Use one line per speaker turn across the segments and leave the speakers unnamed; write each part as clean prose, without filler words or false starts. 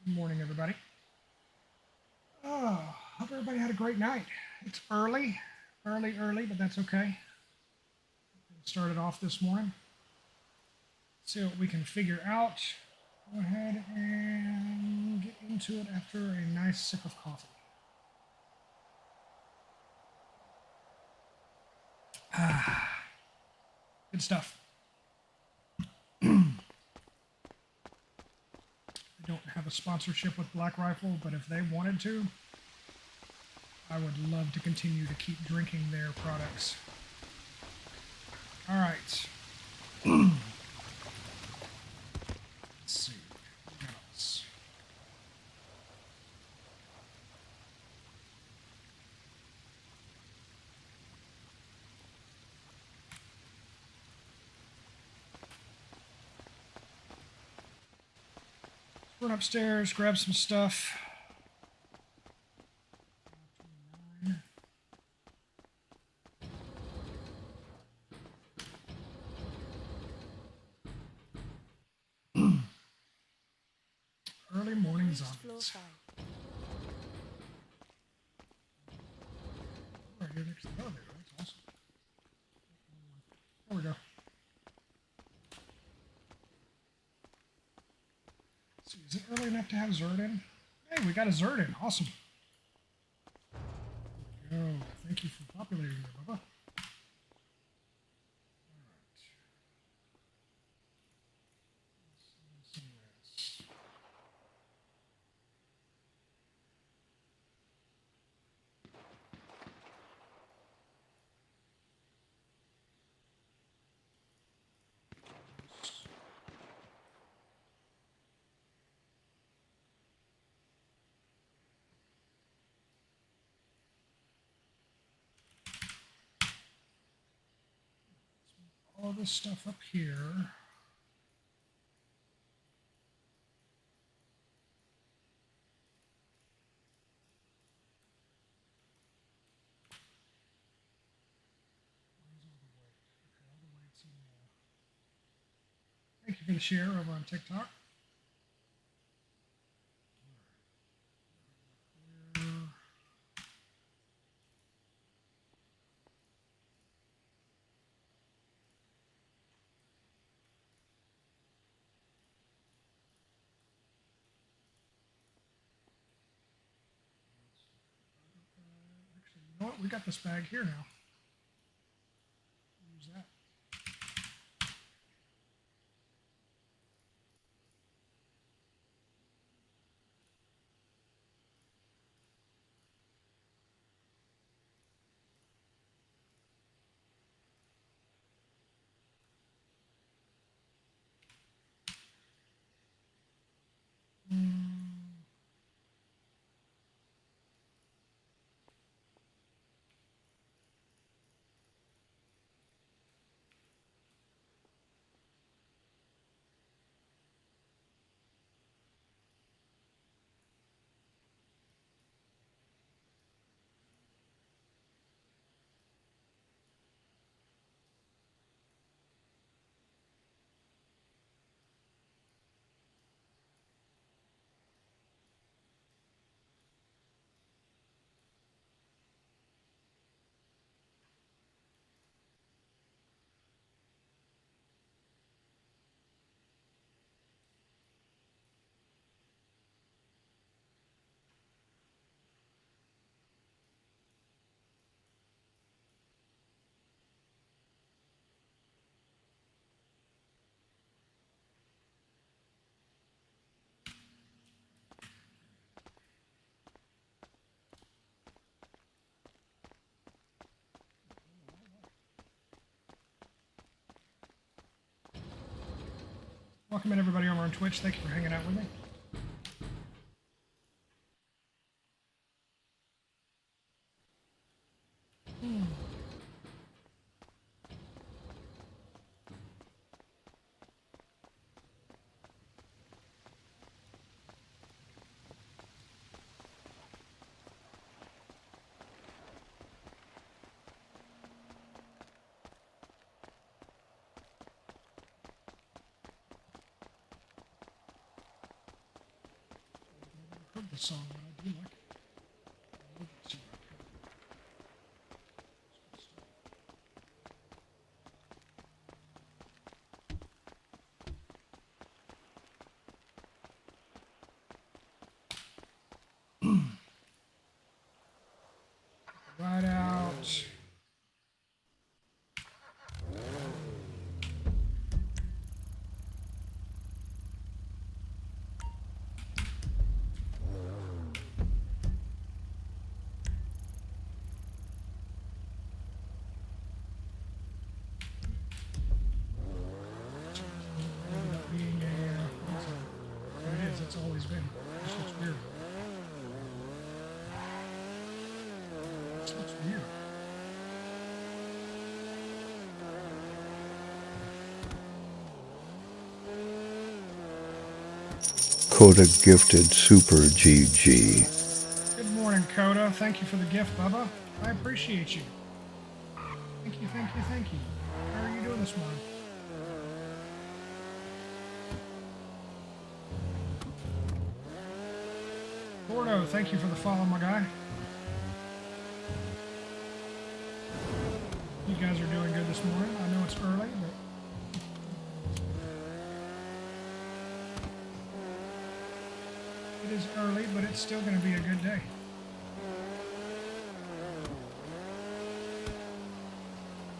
Good morning, everybody. Oh, hope everybody had a great night. It's early, but that's okay. Started off this morning. See what we can figure out. Go ahead and get into it after a nice sip of coffee. Good stuff. I don't have a sponsorship with Black Rifle, but if they wanted to, I would love to continue to keep drinking their products. All right. Let's see. What else? Run upstairs, grab some stuff. Early morning zombies. Right here next to the elevator. That's awesome. There we go. Let's see, is it early enough to have Zerd in? Hey, we got a Zerd in. Awesome. There we go. Thank you for populating it, Bubba. All this stuff up here. Thank you for the share over on TikTok. Actually, you know what? We got this bag here now. Use that. Welcome in, everybody over on Twitch. Thank you for hanging out with me. this song, but I do like it. I love it too. Right out. Being it is. It's always been. It just looks weird. It looks weird.
Coda gifted Super GG.
Good morning, Coda. Thank you for the gift, Bubba. I appreciate you. Thank you, thank you, thank you. How are you doing this morning? Gordo, thank you for the follow, my guy. You guys are doing good this morning. I know it's early, but it is early, but it's still going to be a good day.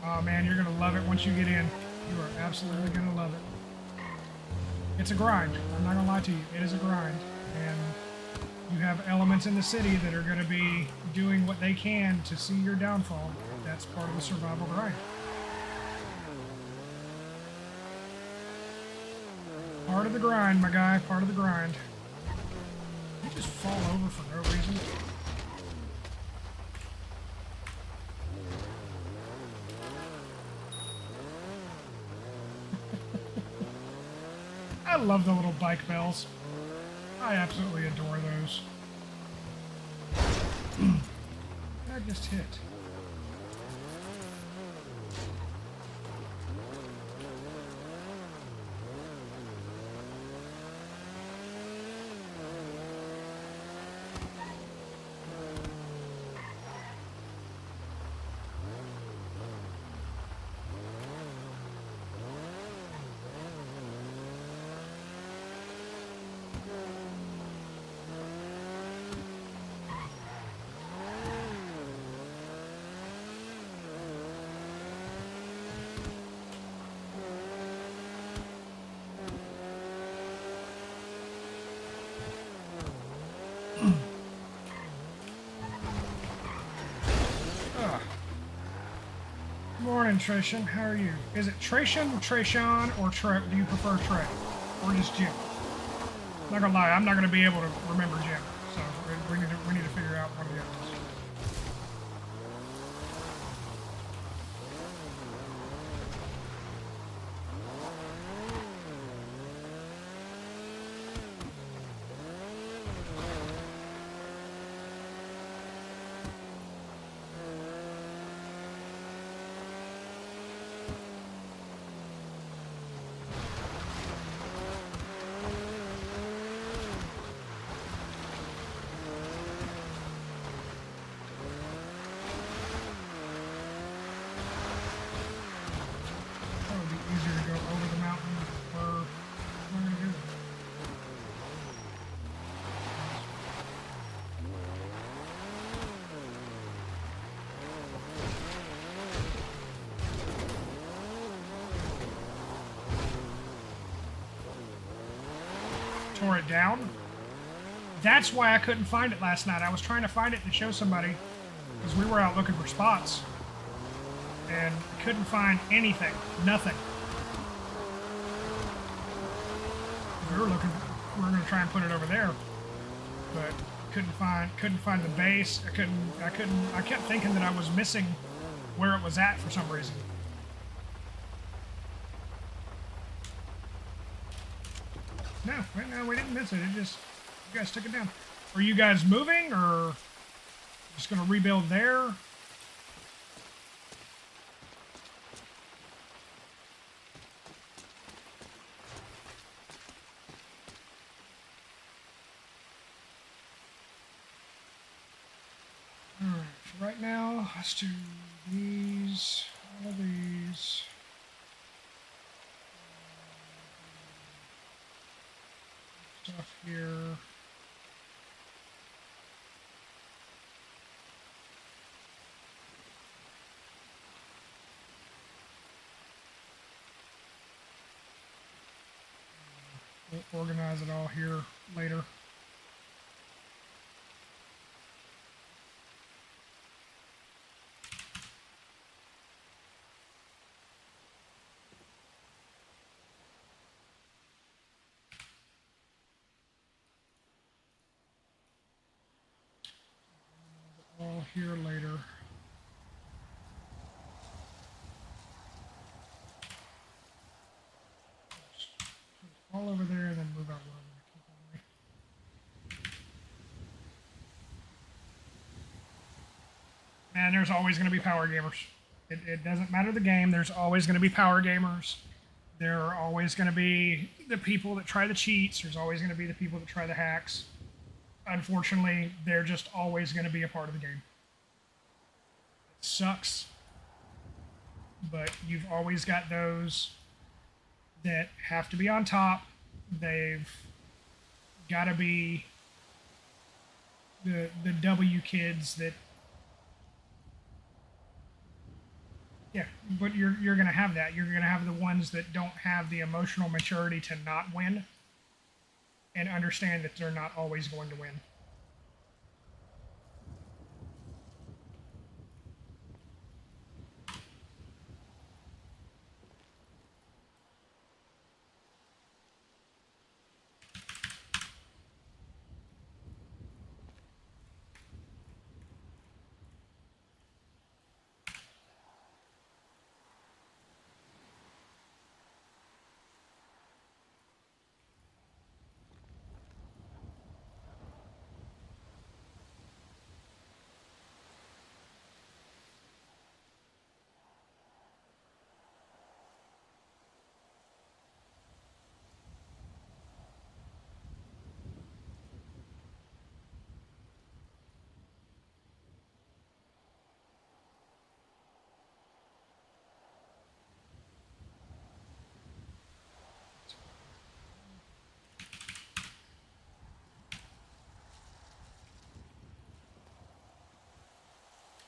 Oh man, you're going to love it once you get in. You are absolutely going to love it. It's a grind. I'm not going to lie to you. It is a grind. And you have elements in the city that are going to be doing what they can to see your downfall. That's part of the survival grind. Part of the grind, my guy. Part of the grind. You just fall over for no reason. I love the little bike bells. I absolutely adore those. I just hit. Morning, Tracian. How are you? Is it Tracian, Tracian, or do you prefer Trey? Or just Jim? Not gonna lie, I'm not gonna be able to remember Jim. So we need to figure out one of the others. Tore it down. That's why I couldn't find it last night. I was trying to find it to show somebody because we were out looking for spots and couldn't find anything. Nothing. We were going to try and put it over there, but couldn't find the base. I kept thinking that I was missing where it was at for some reason. No, right now we didn't miss it. It just, you guys took it down. Are you guys moving or just going to rebuild there? Right now, let's do these, all of these. Stuff here. We'll organize it all here later. All here later. All over there and then move out where I'm going to keep on me. And there's always going to be power gamers. It doesn't matter the game, there's always going to be power gamers. There are always going to be the people that try the cheats. There's always going to be the people that try the hacks. Unfortunately, they're just always going to be a part of the game. It sucks. But you've always got those that have to be on top. They've got to be the W kids that, yeah, but you're going to have that. You're going to have the ones that don't have the emotional maturity to not win and understand that they're not always going to win.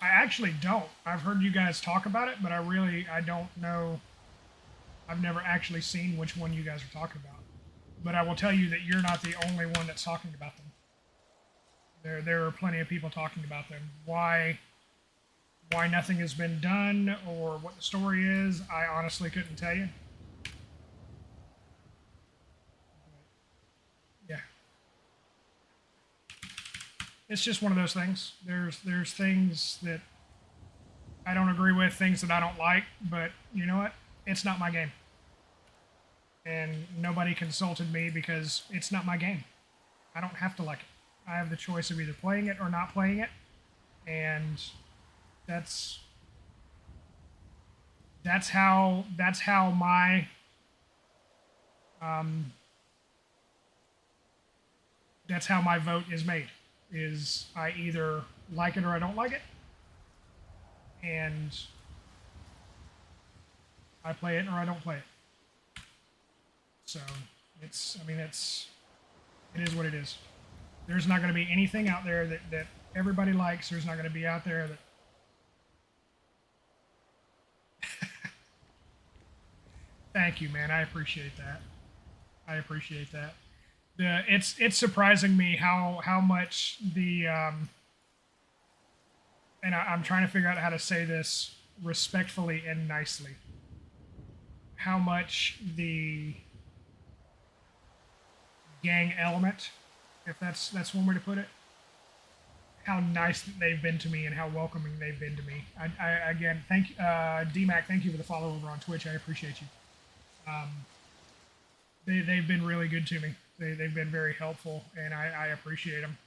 I actually don't. I've heard you guys talk about it, but I don't know. I've never actually seen which one you guys are talking about. But I will tell you that you're not the only one that's talking about them. There are plenty of people talking about them. Why nothing has been done or what the story is, I honestly couldn't tell you. Yeah. It's just one of those things. There's things that I don't agree with, things that I don't like, but you know what? It's not my game. And nobody consulted me because it's not my game. I don't have to like it. I have the choice of either playing it or not playing it. And that's how my that's how my vote is made. Is I either like it or I don't like it, and I play it or I don't play it. So it is what it is. There's not going to be anything out there that everybody likes. There's not going to be out there that. Thank you, man. I appreciate that. I appreciate that. It's surprising me how much the and I'm trying to figure out how to say this respectfully and nicely. How much the gang element, if that's one way to put it, how nice that they've been to me and how welcoming they've been to me. I again, thank DMAC, thank you for the follow over on Twitch. I appreciate you. They've been really good to me. They've been very helpful, and I appreciate them.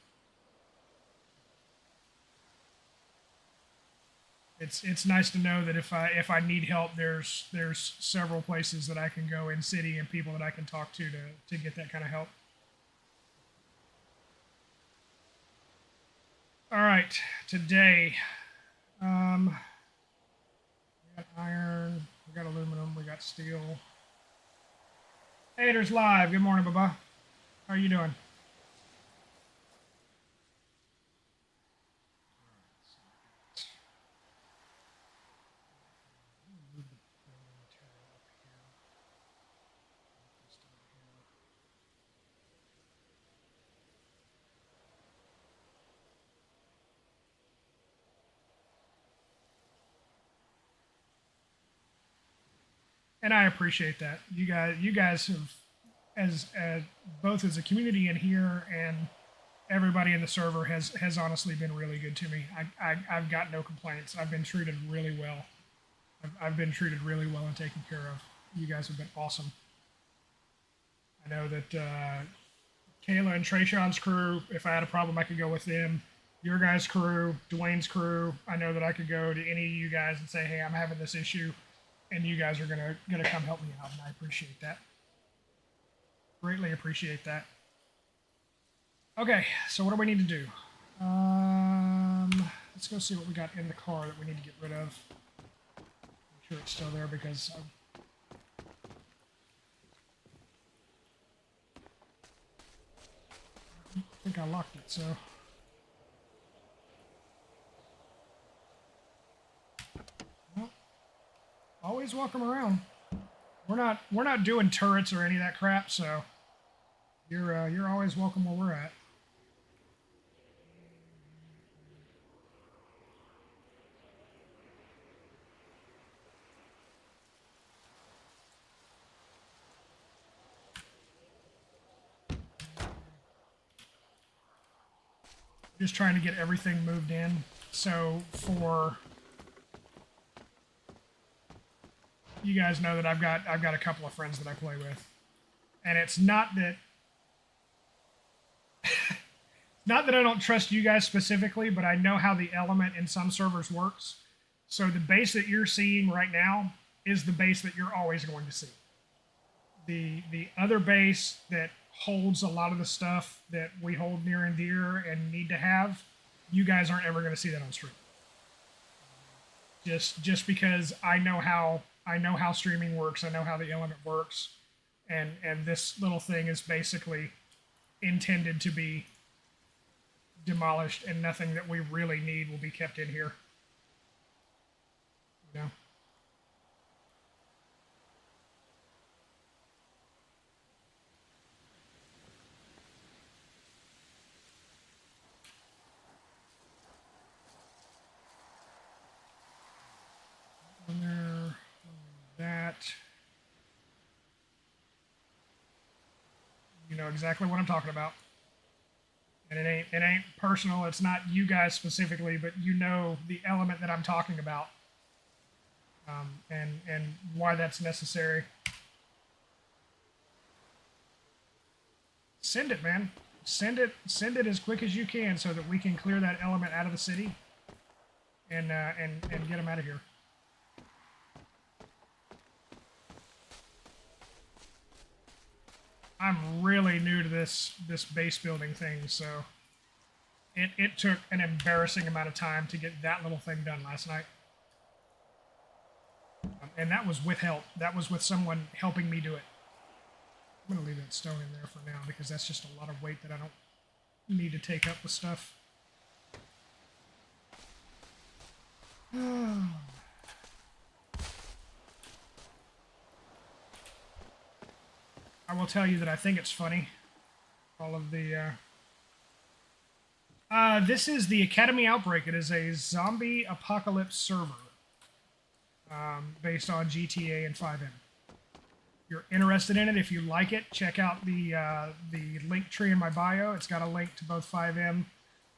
It's nice to know that if I need help, there's several places that I can go in city and people that I can talk to get that kind of help. All right, today We got iron, we got aluminum, we got steel. Hey, there's live. Good morning, Bubba. How are you doing? And I appreciate that. You guys have, as both as a community in here and everybody in the server has honestly been really good to me. I've got no complaints. I've been treated really well. I've been treated really well and taken care of. You guys have been awesome. I know that Kayla and Trayshawn's crew, if I had a problem, I could go with them. Your guys' crew, Dwayne's crew, I know that I could go to any of you guys and say, hey, I'm having this issue, and you guys are gonna come help me out, and I appreciate that. Greatly appreciate that. Okay, so what do we need to do? Let's go see what we got in the car that we need to get rid of. Make sure it's still there because I think I locked it, so. Well, always welcome around. We're not doing turrets or any of that crap, so you're always welcome where we're at. Just trying to get everything moved in. So for you guys know that I've got a couple of friends that I play with, and it's not that not that I don't trust you guys specifically, but I know how the element in some servers works. So the base that you're seeing right now is the base that you're always going to see. The other base that holds a lot of the stuff that we hold near and dear and need to have, you guys aren't ever going to see that on stream. Just because I know how streaming works, I know how the element works, and this little thing is basically intended to be demolished, and nothing that we really need will be kept in here. You know? On there, that. You know exactly what I'm talking about. And it ain't personal. It's not you guys specifically, but you know the element that I'm talking about, and why that's necessary. Send it, man. Send it as quick as you can so that we can clear that element out of the city, and get them out of here. I'm really new to this base building thing, so it took an embarrassing amount of time to get that little thing done last night. And that was with help. That was with someone helping me do it. I'm going to leave that stone in there for now because that's just a lot of weight that I don't need to take up with stuff. I will tell you that I think it's funny. All of the... this is the Academy Outbreak. It is a zombie apocalypse server based on GTA and 5M. If you're interested in it, if you like it, check out the link tree in my bio. It's got a link to both 5M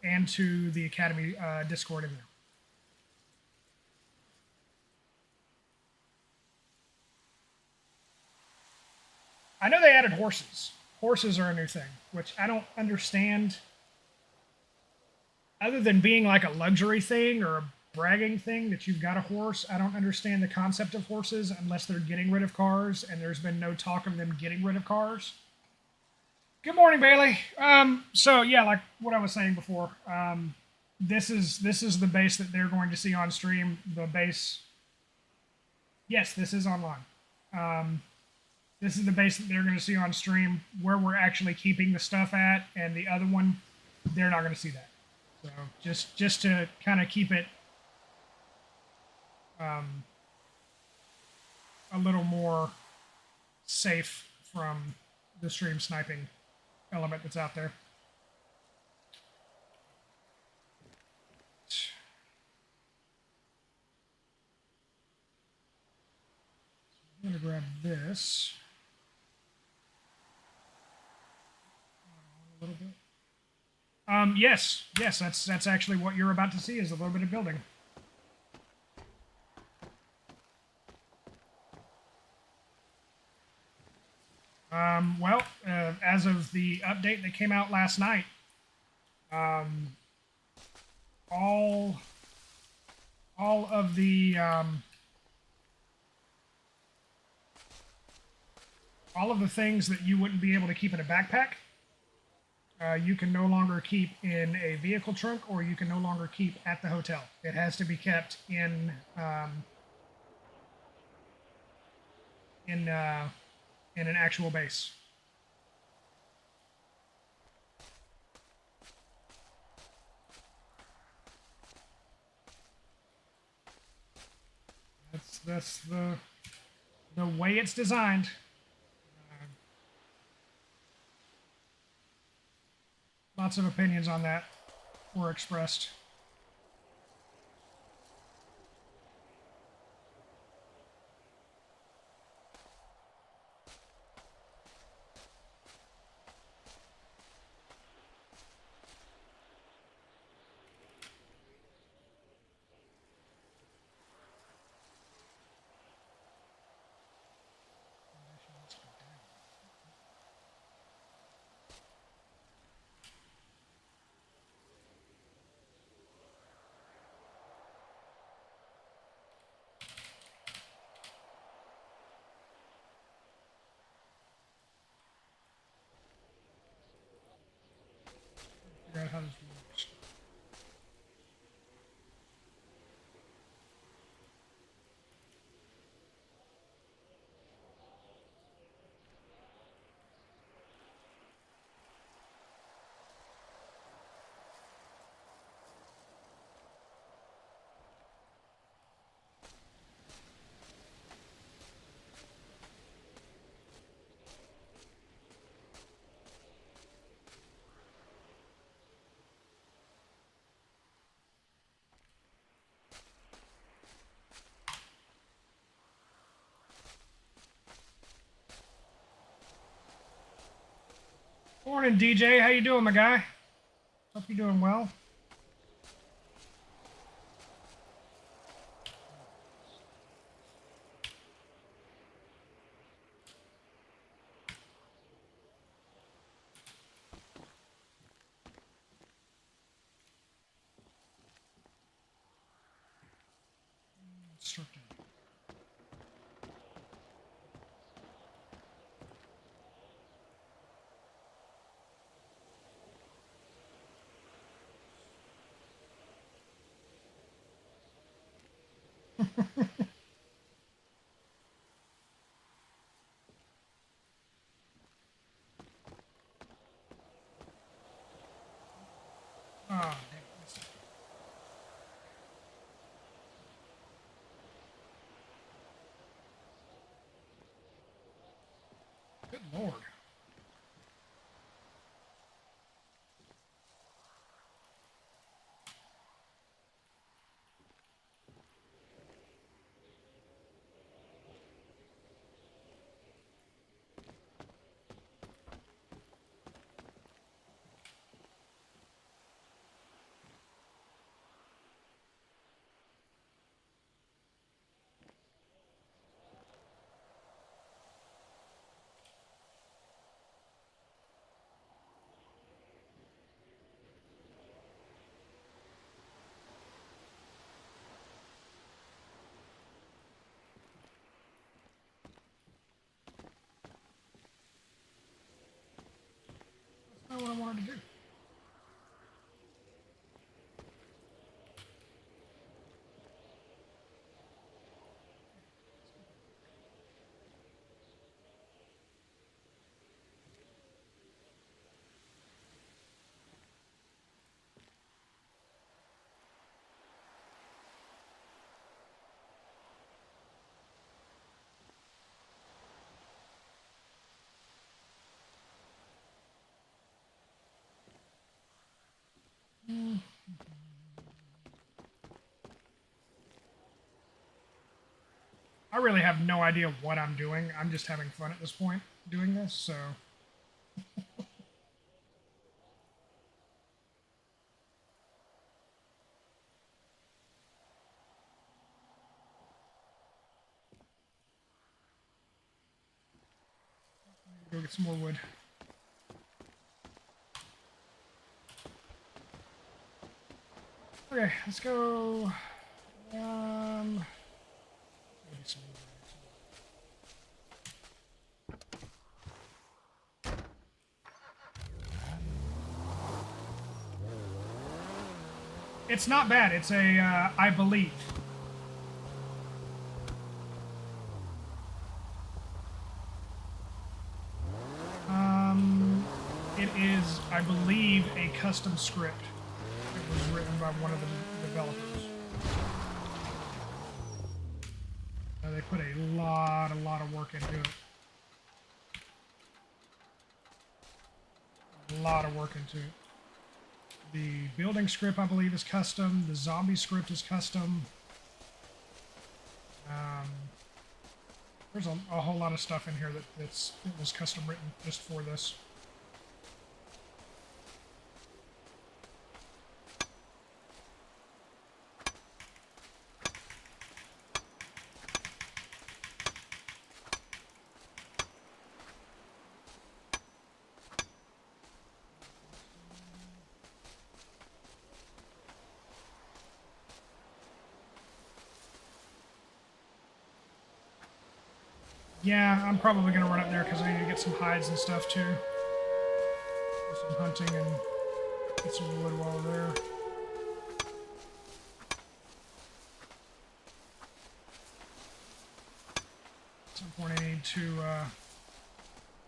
and to the Academy Discord in there. I know they added horses. Horses are a new thing, which I don't understand. Other than being like a luxury thing or a bragging thing that you've got a horse, I don't understand the concept of horses unless they're getting rid of cars, and there's been no talk of them getting rid of cars. Good morning, Bailey. So yeah, like what I was saying before, this is the base that they're going to see on stream. The base. Yes, this is online. This is the base that they're going to see on stream, where we're actually keeping the stuff at, and the other one, they're not going to see that. So just to kind of keep it a little more safe from the stream sniping element that's out there. I'm going to grab this. A little bit. Yes, that's actually what you're about to see is a little bit of building. Well, as of the update that came out last night, all of the things that you wouldn't be able to keep in a backpack, you can no longer keep in a vehicle trunk, or you can no longer keep at the hotel. It has to be kept in an actual base. That's the way it's designed. Lots of opinions on that were expressed. Figure out how this works. Morning, DJ. How you doing, my guy? Hope you're doing well. Instructor. Oh, damn. Good Lord. That's not what I wanted to do. really have no idea what I'm doing. I'm just having fun at this point doing this, so. Go get some more wood. Okay, let's go. It's not bad. It's a, I believe. It is, I believe, a custom script. It was written by one of the developers. They put a lot of work into it. A lot of work into it. The building script, I believe, is custom. The zombie script is custom. There's a whole lot of stuff in here that was custom written just for this. Yeah, I'm probably going to run up there because I need to get some hides and stuff too. Do some hunting and get some wood while we're there. At some point I need to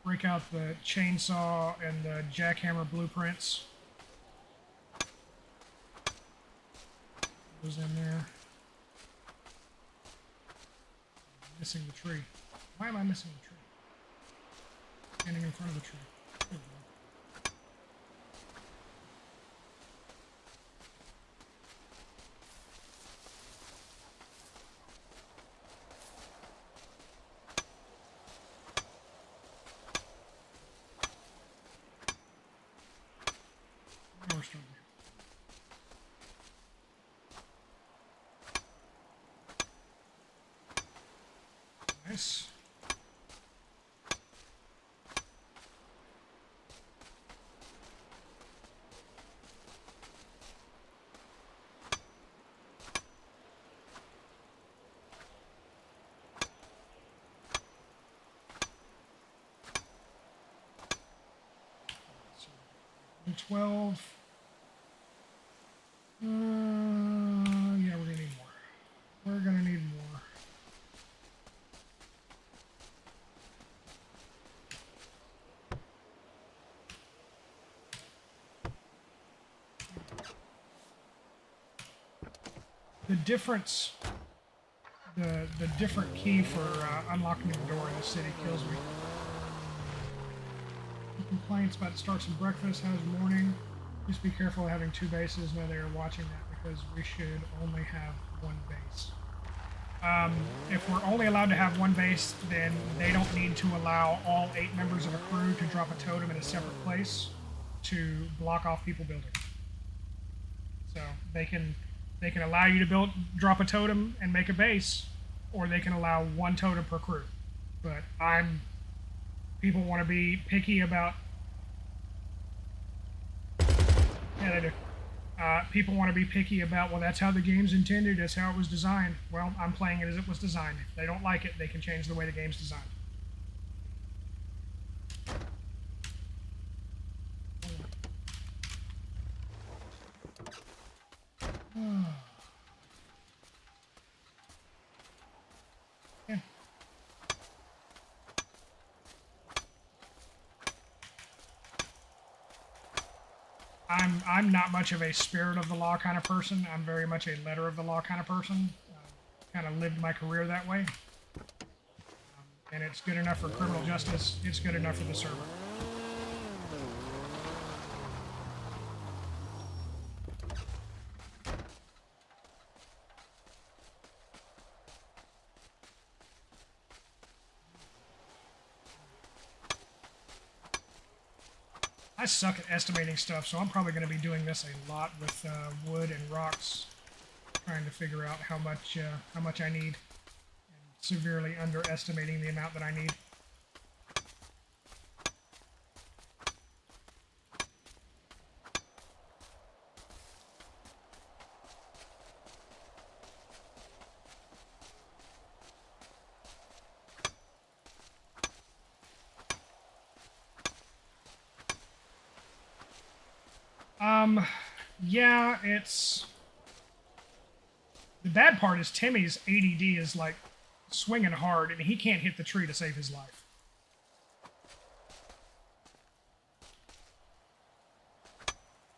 break out the chainsaw and the jackhammer blueprints. Those in there. I'm missing the tree. Why am I missing the tree? Standing in front of the tree. There we go. Now we're starting. Nice. So, 12. Yeah, we're gonna need more. We're gonna need more. The difference, the different key for unlocking the door in the city kills me. Complaints about starts and breakfast. How's morning? Just be careful of having two bases. No, they are watching that because we should only have one base. If we're only allowed to have one base, then they don't need to allow all 8 members of a crew to drop a totem in a separate place to block off people building. So they can allow you to drop a totem and make a base, or they can allow one totem per crew. But people want to be picky about. Yeah, they do. People want to be picky about, well, that's how the game's intended, that's how it was designed. Well, I'm playing it as it was designed. If they don't like it, they can change the way the game's designed. Yeah. I'm not much of a spirit of the law kind of person. I'm very much a letter of the law kind of person. Kind of lived my career that way. And it's good enough for criminal justice. It's good enough for the server. I suck at estimating stuff, so I'm probably going to be doing this a lot with wood and rocks, trying to figure out how much I need, and severely underestimating the amount that I need. Yeah, it's... The bad part is Timmy's ADD is, like, swinging hard, and he can't hit the tree to save his life.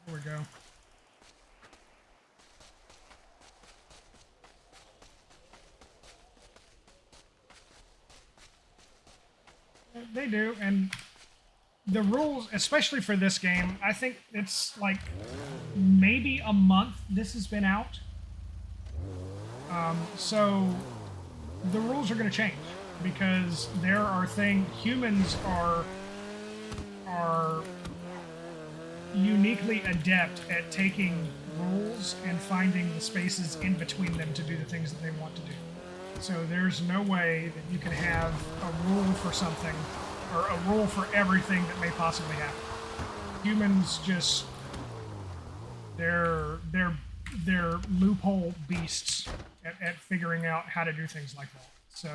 There we go. They do, and the rules, especially for this game, I think it's like maybe a month this has been out. So the rules are going to change because there are humans are uniquely adept at taking rules and finding the spaces in between them to do the things that they want to do. So there's no way that you can have a rule for something or a rule for everything that may possibly happen. Humans just they're loophole beasts at figuring out how to do things like that. So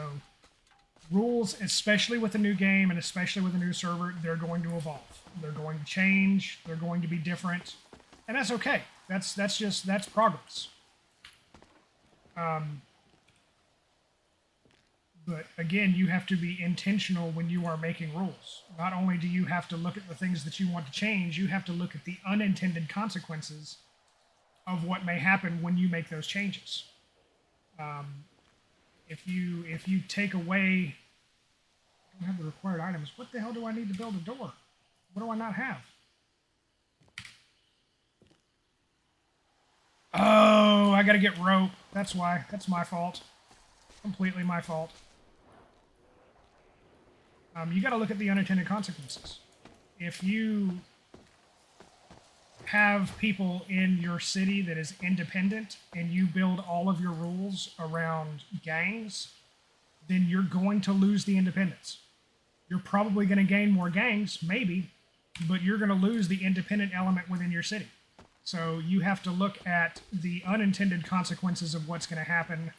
rules, especially with a new game and especially with a new server, they're going to evolve. They're going to change. They're going to be different, and that's okay. That's progress. But again, you have to be intentional when you are making rules. Not only do you have to look at the things that you want to change, you have to look at the unintended consequences of what may happen when you make those changes. If you take away, I don't have the required items. What the hell do I need to build a door? What do I not have? Oh, I gotta get rope. That's why. That's my fault. Completely my fault. You gotta look at the unintended consequences. If you have people in your city that is independent and you build all of your rules around gangs, then you're going to lose the independence. You're probably going to gain more gangs, maybe, but you're going to lose the independent element within your city. So you have to look at the unintended consequences of what's going to happen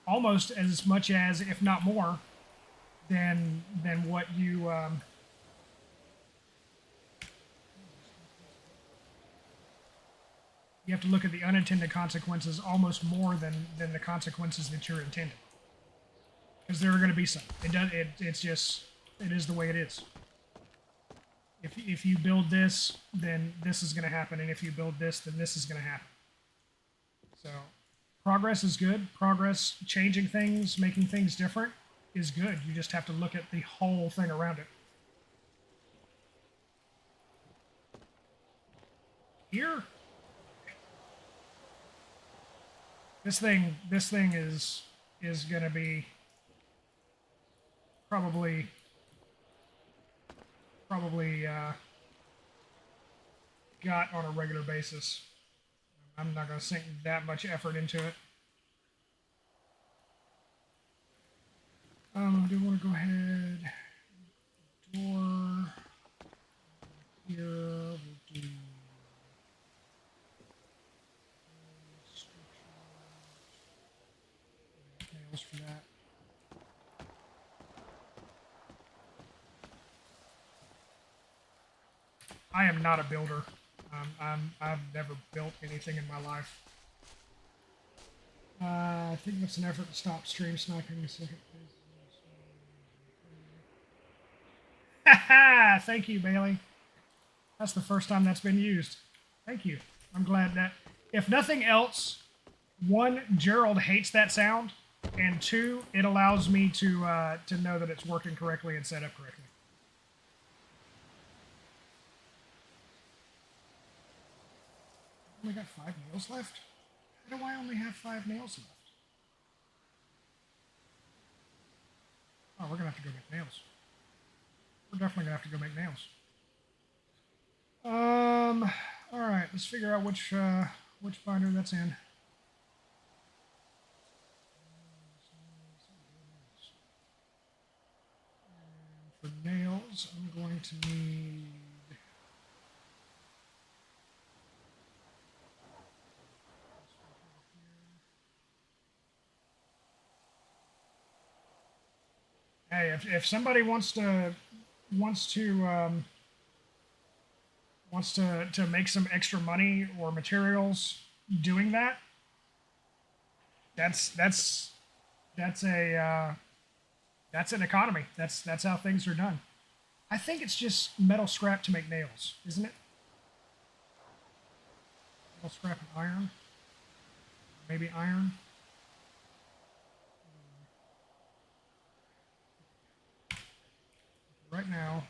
almost as much as, if not more, than what you... You have to look at the unintended consequences almost more than the consequences that you're intending. Because there are going to be some. It's just, it is the way it is. If you build this, then this is going to happen. And if you build this, then this is going to happen. So progress is good. Progress, changing things, making things different is good. You just have to look at the whole thing around it. Here, this thing is going to be probably got on a regular basis. I'm not going to sink that much effort into it. I do want to go ahead. Door here. We'll do nails for that. I am not a builder. I've never built anything in my life. I think that's an effort to stop stream sniping a second, please. Haha! Thank you, Bailey. That's the first time that's been used. Thank you. I'm glad that, if nothing else, one, Gerald hates that sound, and two, it allows me to know that it's working correctly and set up correctly. I only got 5 nails left? How do I only have 5 nails left? Oh, we're gonna have to go make nails. We're definitely gonna have to go make nails. All right, let's figure out which binder that's in. And for nails, I'm going to need. Hey, if somebody wants to make some extra money or materials doing that, that's an economy. That's how things are done. I think it's just metal scrap to make nails, isn't it? Metal scrap and iron. Maybe iron. Right now,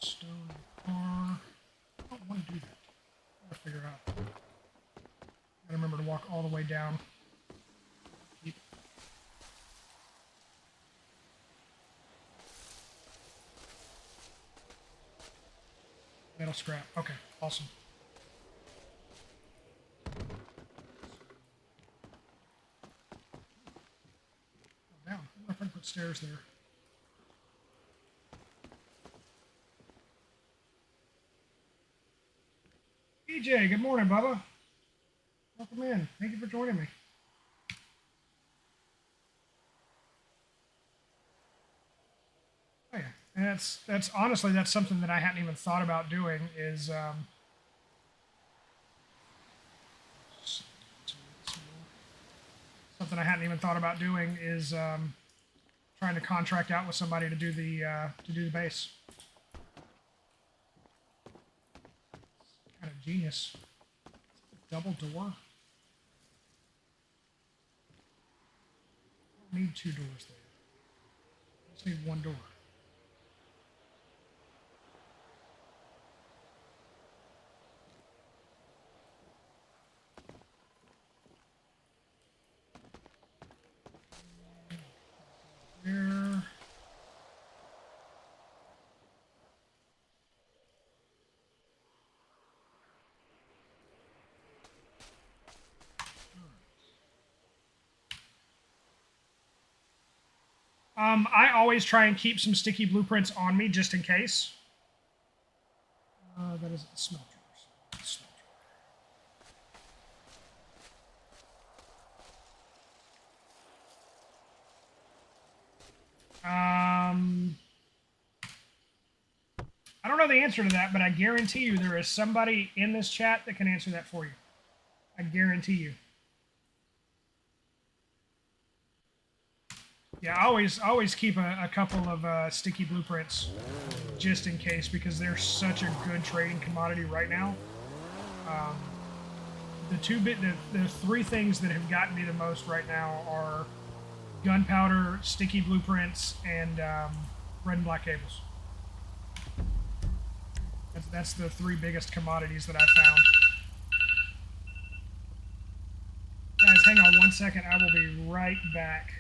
stone car. I don't want to do that. I gotta figure out. Gotta remember to walk all the way down. Keep. Metal scrap. Okay, awesome. Down. I wonder if I can put stairs there. EJ, good morning, Bubba. Welcome in. Thank you for joining me. Oh yeah, and that's honestly that's something that I hadn't even thought about doing is something I hadn't even thought about doing is trying to contract out with somebody to do the base. Kind of genius. Double door. I don't need two doors there. I just need one door. There. I always try and keep some sticky blueprints on me just in case. That is smelters. I don't know the answer to that, but I guarantee you there is somebody in this chat that can answer that for you. I guarantee you. Yeah, I always keep a couple of sticky blueprints just in case because they're such a good trading commodity right now. The three things that have gotten me the most right now are gunpowder, sticky blueprints, and red and black cables. That's the three biggest commodities that I found. Guys, hang on one second. I will be right back.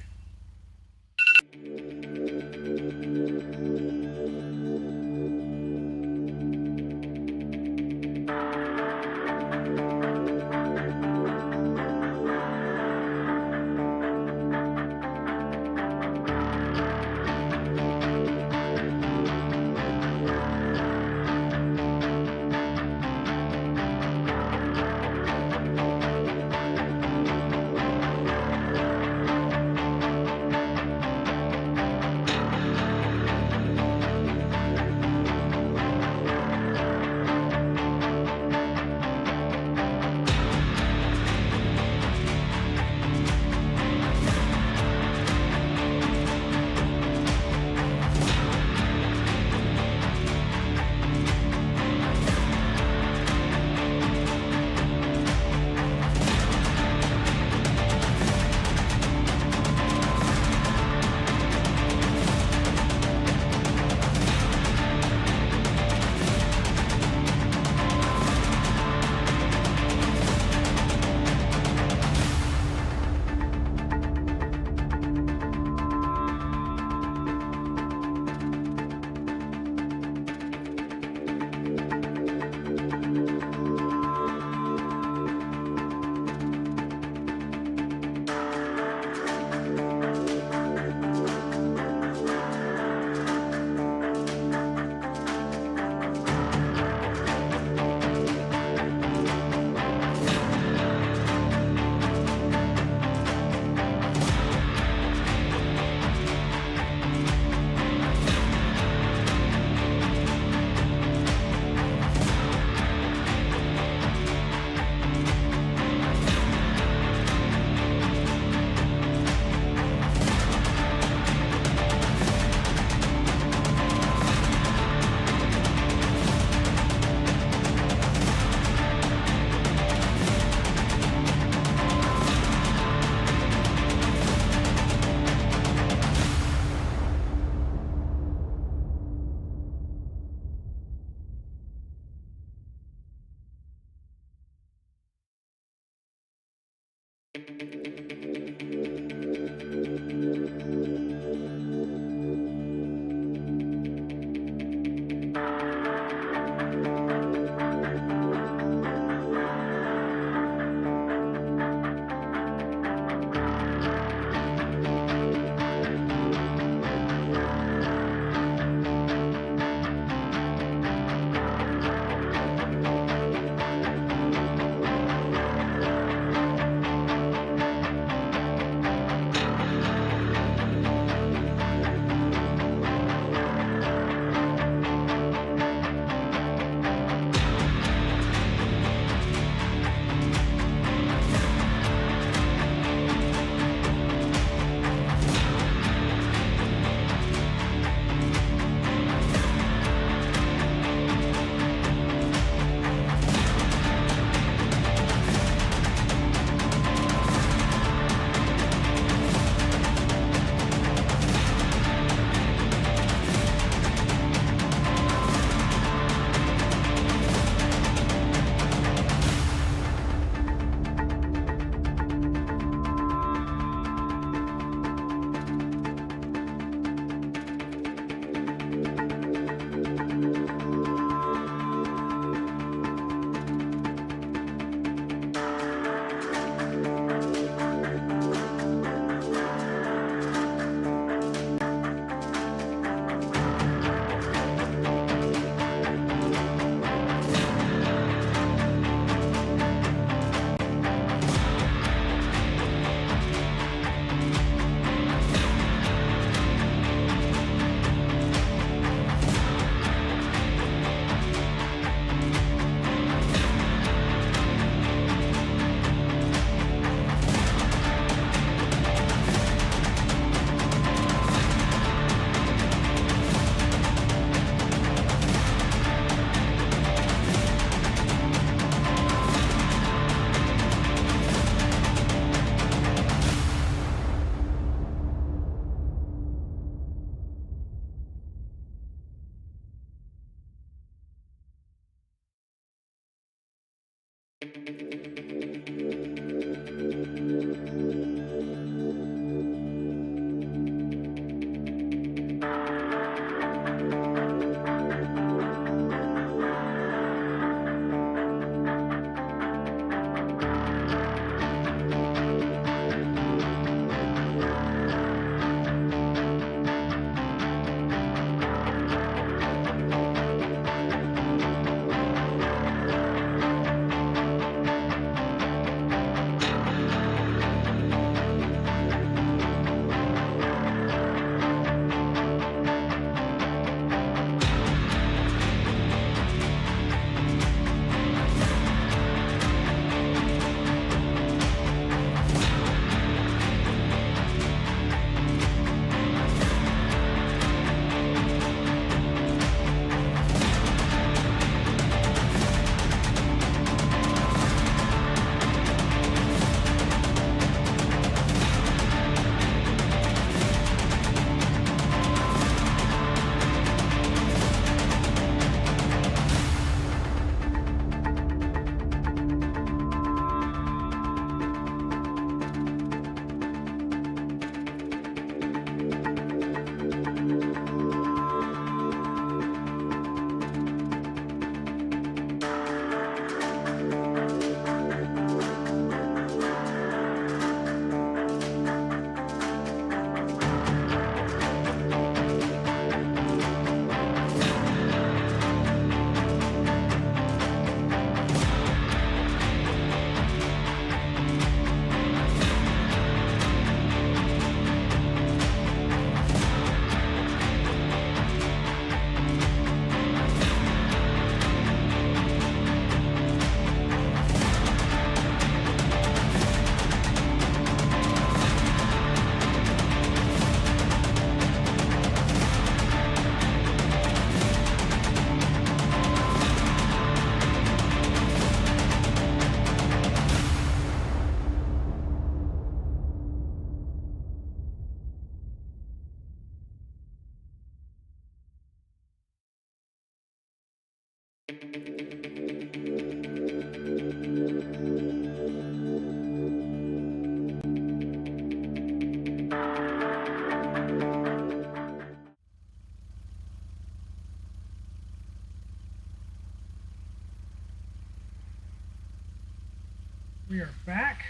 We are back.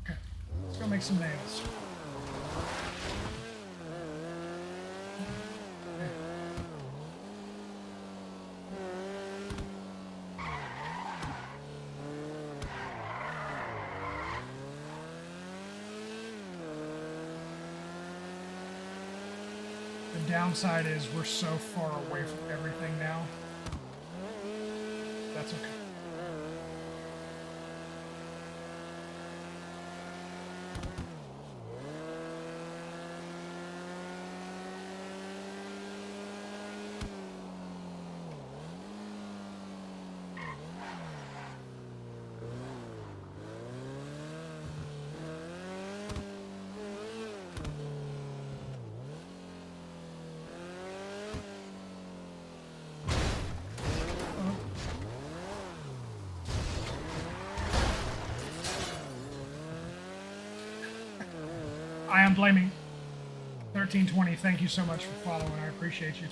Okay, let's go make some nails. The downside is we're so far away from everything now. That's okay. I am blaming 1320. Thank you so much for following. I appreciate you.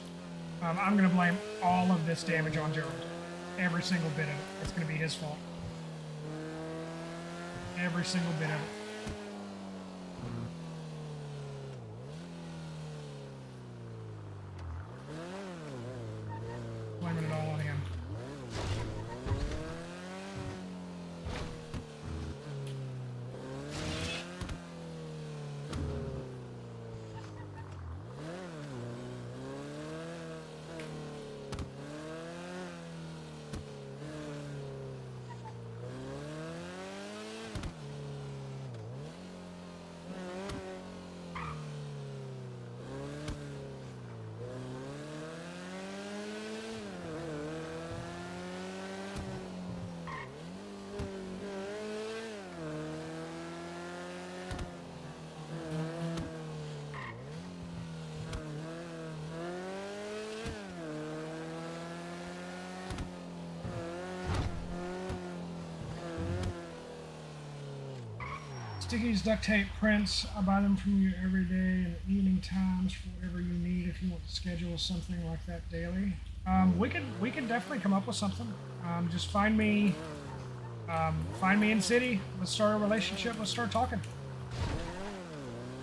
I'm going to blame all of this damage on Gerald. Every single bit of it. It's going to be his fault. Every single bit of it. Blaming it all on him. Stickies, duct tape, prints. I buy them from you every day in the evening times for whatever you need if you want to schedule something like that daily. We could definitely come up with something. Just find me in city. Let's start a relationship. Let's start talking.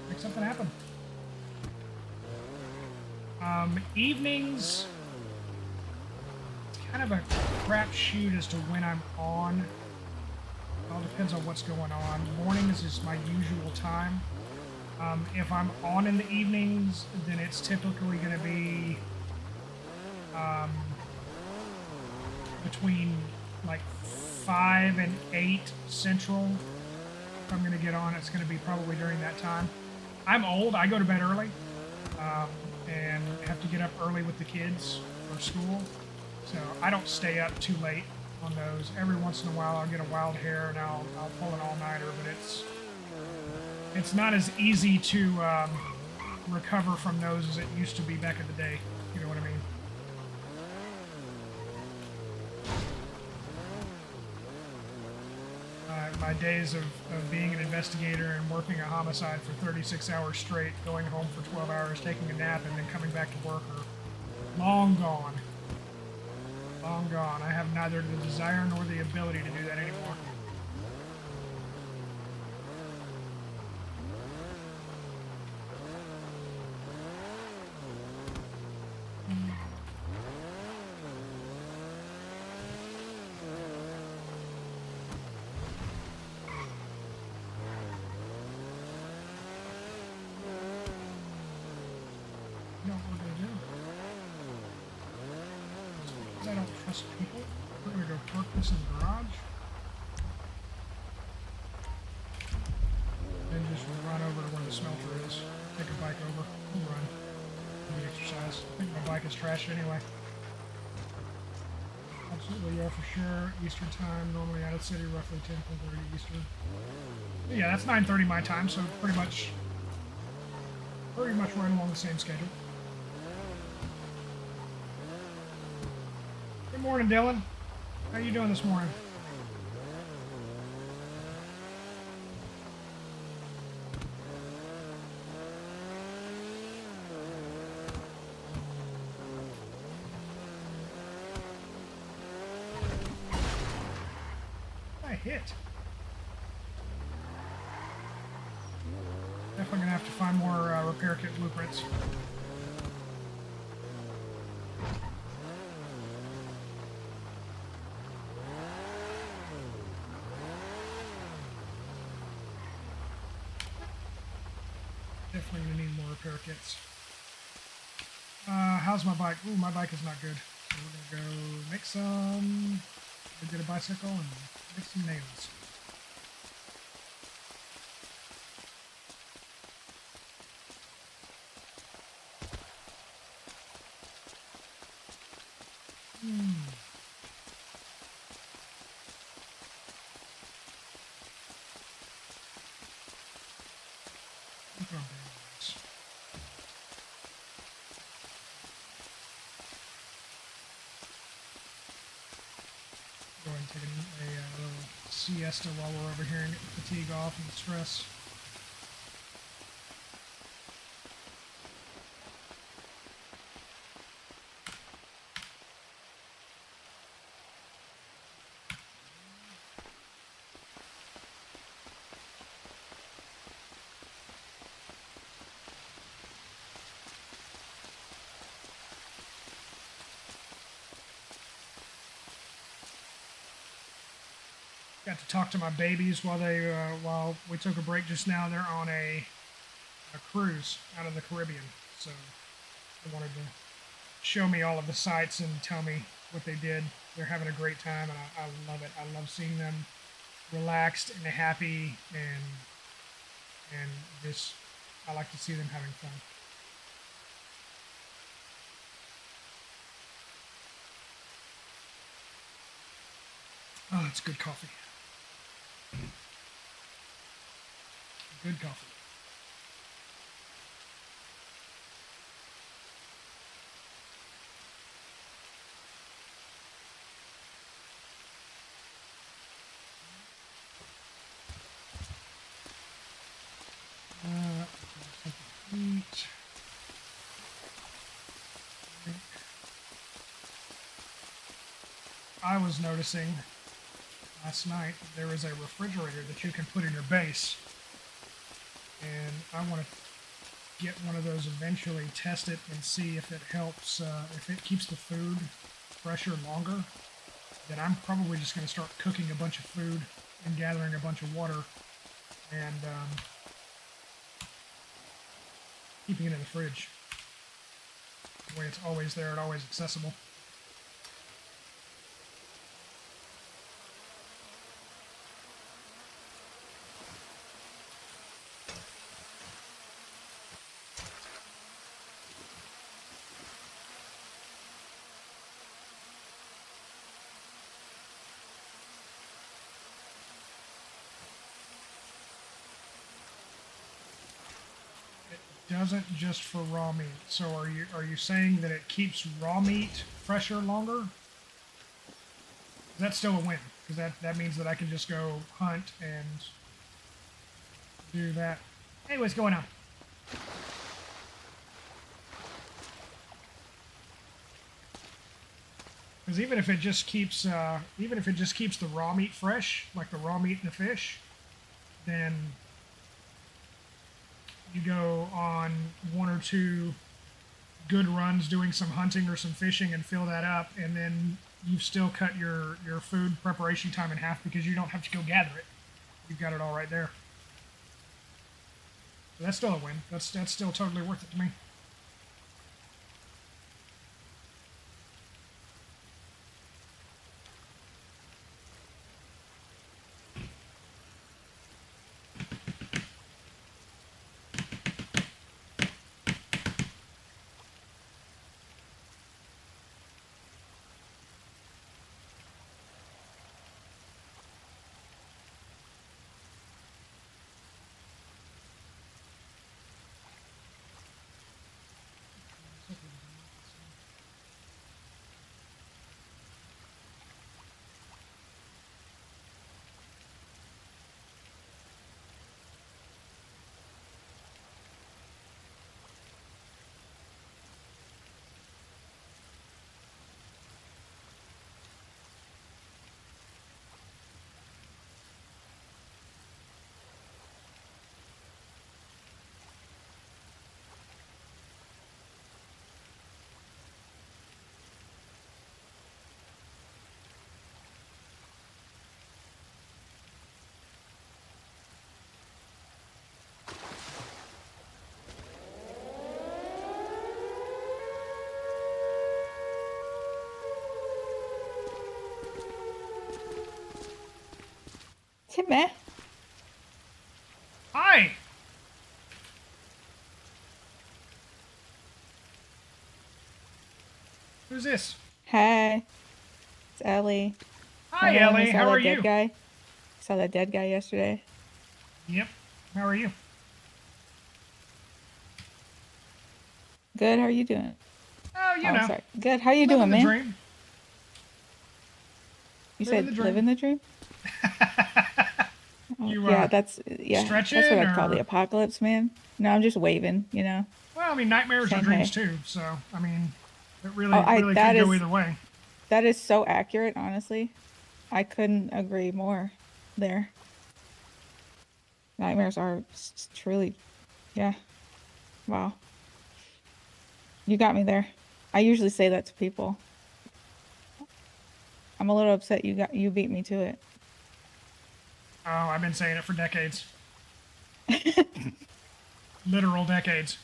Make something happen. Evenings, it's kind of a crapshoot as to when I'm on. It all depends on what's going on. Mornings is my usual time. If I'm on in the evenings, then it's typically going to be between like 5 and 8 Central. If I'm going to get on, it's going to be probably during that time. I'm old. I go to bed early and have to get up early with the kids for school. So I don't stay up too late on those. Every once in a while I'll get a wild hair and I'll pull an all-nighter, but it's not as easy to recover from those as it used to be back in the day. You know what I mean? My days of being an investigator and working a homicide for 36 hours straight, going home for 12 hours, taking a nap, and then coming back to work are long gone. Long gone. I have neither the desire nor the ability to do that anymore. You know what we're gonna do? I don't trust people. We're gonna go park this in the garage. Then just run over to where the smelter is. Take a bike over. We'll run. Maybe exercise. I think my bike is trashed anyway. Absolutely, yeah, for sure. Eastern time, normally out of the city, roughly 10:30 Eastern. But yeah, that's 9:30 my time, so pretty much right along the same schedule. Good morning, Dylan. How you doing this morning? I hit. Definitely gonna have to find more repair kit blueprints. Definitely gonna need more repair kits. How's my bike? Ooh, my bike is not good. So we're gonna go make some. Get a bicycle and make some nails. Go ahead and take a little siesta while we're over here and get the fatigue off and the stress. Got to talk to my babies while we took a break just now. They're on a cruise out of the Caribbean, so they wanted to show me all of the sights and tell me what they did. They're having a great time, and I love it. I love seeing them relaxed and happy, and just I like to see them having fun. Oh, it's good coffee. Good coffee. Eat. I was noticing last night that there is a refrigerator that you can put in your base, and I want to get one of those eventually, test it and see if it helps, if it keeps the food fresher longer. Then I'm probably just going to start cooking a bunch of food and gathering a bunch of water and keeping it in the fridge. That way it's always there and always accessible. Doesn't just for raw meat. So are you saying that it keeps raw meat fresher longer? That's still a win, because that means that I can just go hunt and do that. Hey, what's going on? Because even if it just keeps the raw meat fresh, like the raw meat and the fish, then you go on one or two good runs doing some hunting or some fishing and fill that up, and then you've still cut your food preparation time in half because you don't have to go gather it. You've got it all right there. So that's still a win. That's still totally worth it to me.
Timmy.
Hi. Who's this?
Hey, it's Ellie.
Hi,
Remember when we
Ellie.
saw
How are
that dead
you?
guy? Saw that dead guy yesterday.
Yep. How are you?
Good. How are you doing?
Oh,
Oh, sorry. Good. How you
living
doing,
the
man?
dream.
You
Living the
said
dream.
living the dream? Oh,
You
yeah, that's what
stretching
I'd call the
or?
apocalypse, man. No, I'm just waving, you know,
Well, I mean, nightmares are
saying
dreams
hey.
too. So, I mean, it
Oh,
really could go either way.
that is so accurate, honestly. I couldn't agree more there. Nightmares are truly, yeah. Wow. You got me there. I usually say that to people. I'm a little upset you beat me to it.
Oh, I've been saying it for decades. Literal decades.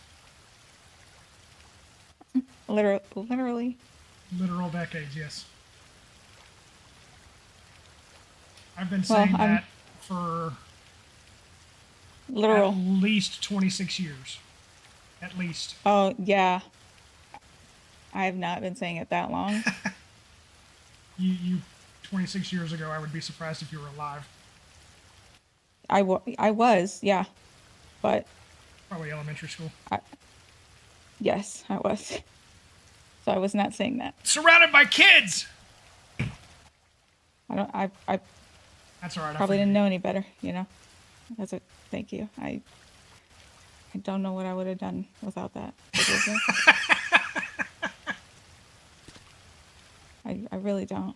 Literally.
Literal decades, yes. I've been
Well,
saying
I'm
that for at
literal.
least 26 years. At least.
Oh, yeah. I have not been saying it that long.
You 26 years ago, I would be surprised if you were alive.
I was, yeah. But
Probably elementary school.
I, yes, I was. So I was not saying that.
Surrounded by kids!
I
That's all right, I
probably
forgive
didn't
you.
know any better, you know. Thank you. I don't know what I would have done without that. Forgive me. I really don't.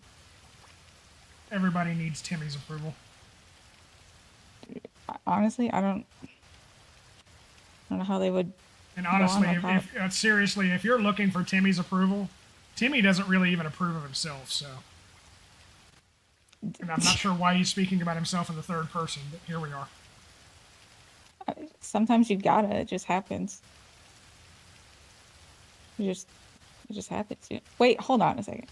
Everybody needs Timmy's approval.
Honestly, I don't know how they would
And
go on
honestly,
without.
seriously, if you're looking for Timmy's approval, Timmy doesn't really even approve of himself, so. And I'm not sure why he's speaking about himself in the third person, but here we are.
Sometimes you gotta. It just happens. It just happens. Wait, hold on a second.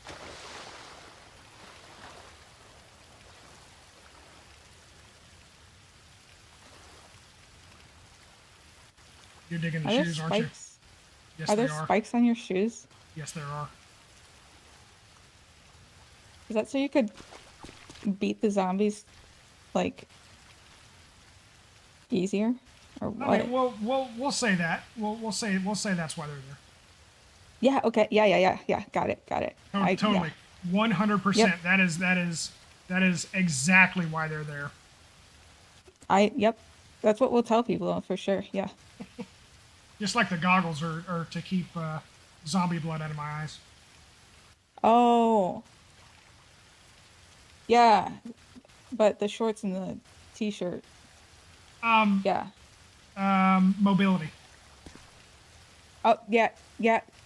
You're digging the
Are there
shoes, aren't you?
spikes?
Yes,
Are
they
there
are.
spikes on your shoes?
Yes, there are.
Is that so you could beat the zombies like easier or
I mean,
what?
we'll say that. We'll say that's why they're there.
Yeah, okay. Yeah. Got it. Yeah.
Totally, 100%.
Yep.
That is exactly why they're there.
Yep. That's what we'll tell people for sure. Yeah.
Just like the goggles are to keep zombie blood out of my eyes.
Oh, yeah. But the shorts and the t-shirt. Yeah.
Mobility.
Oh, yeah.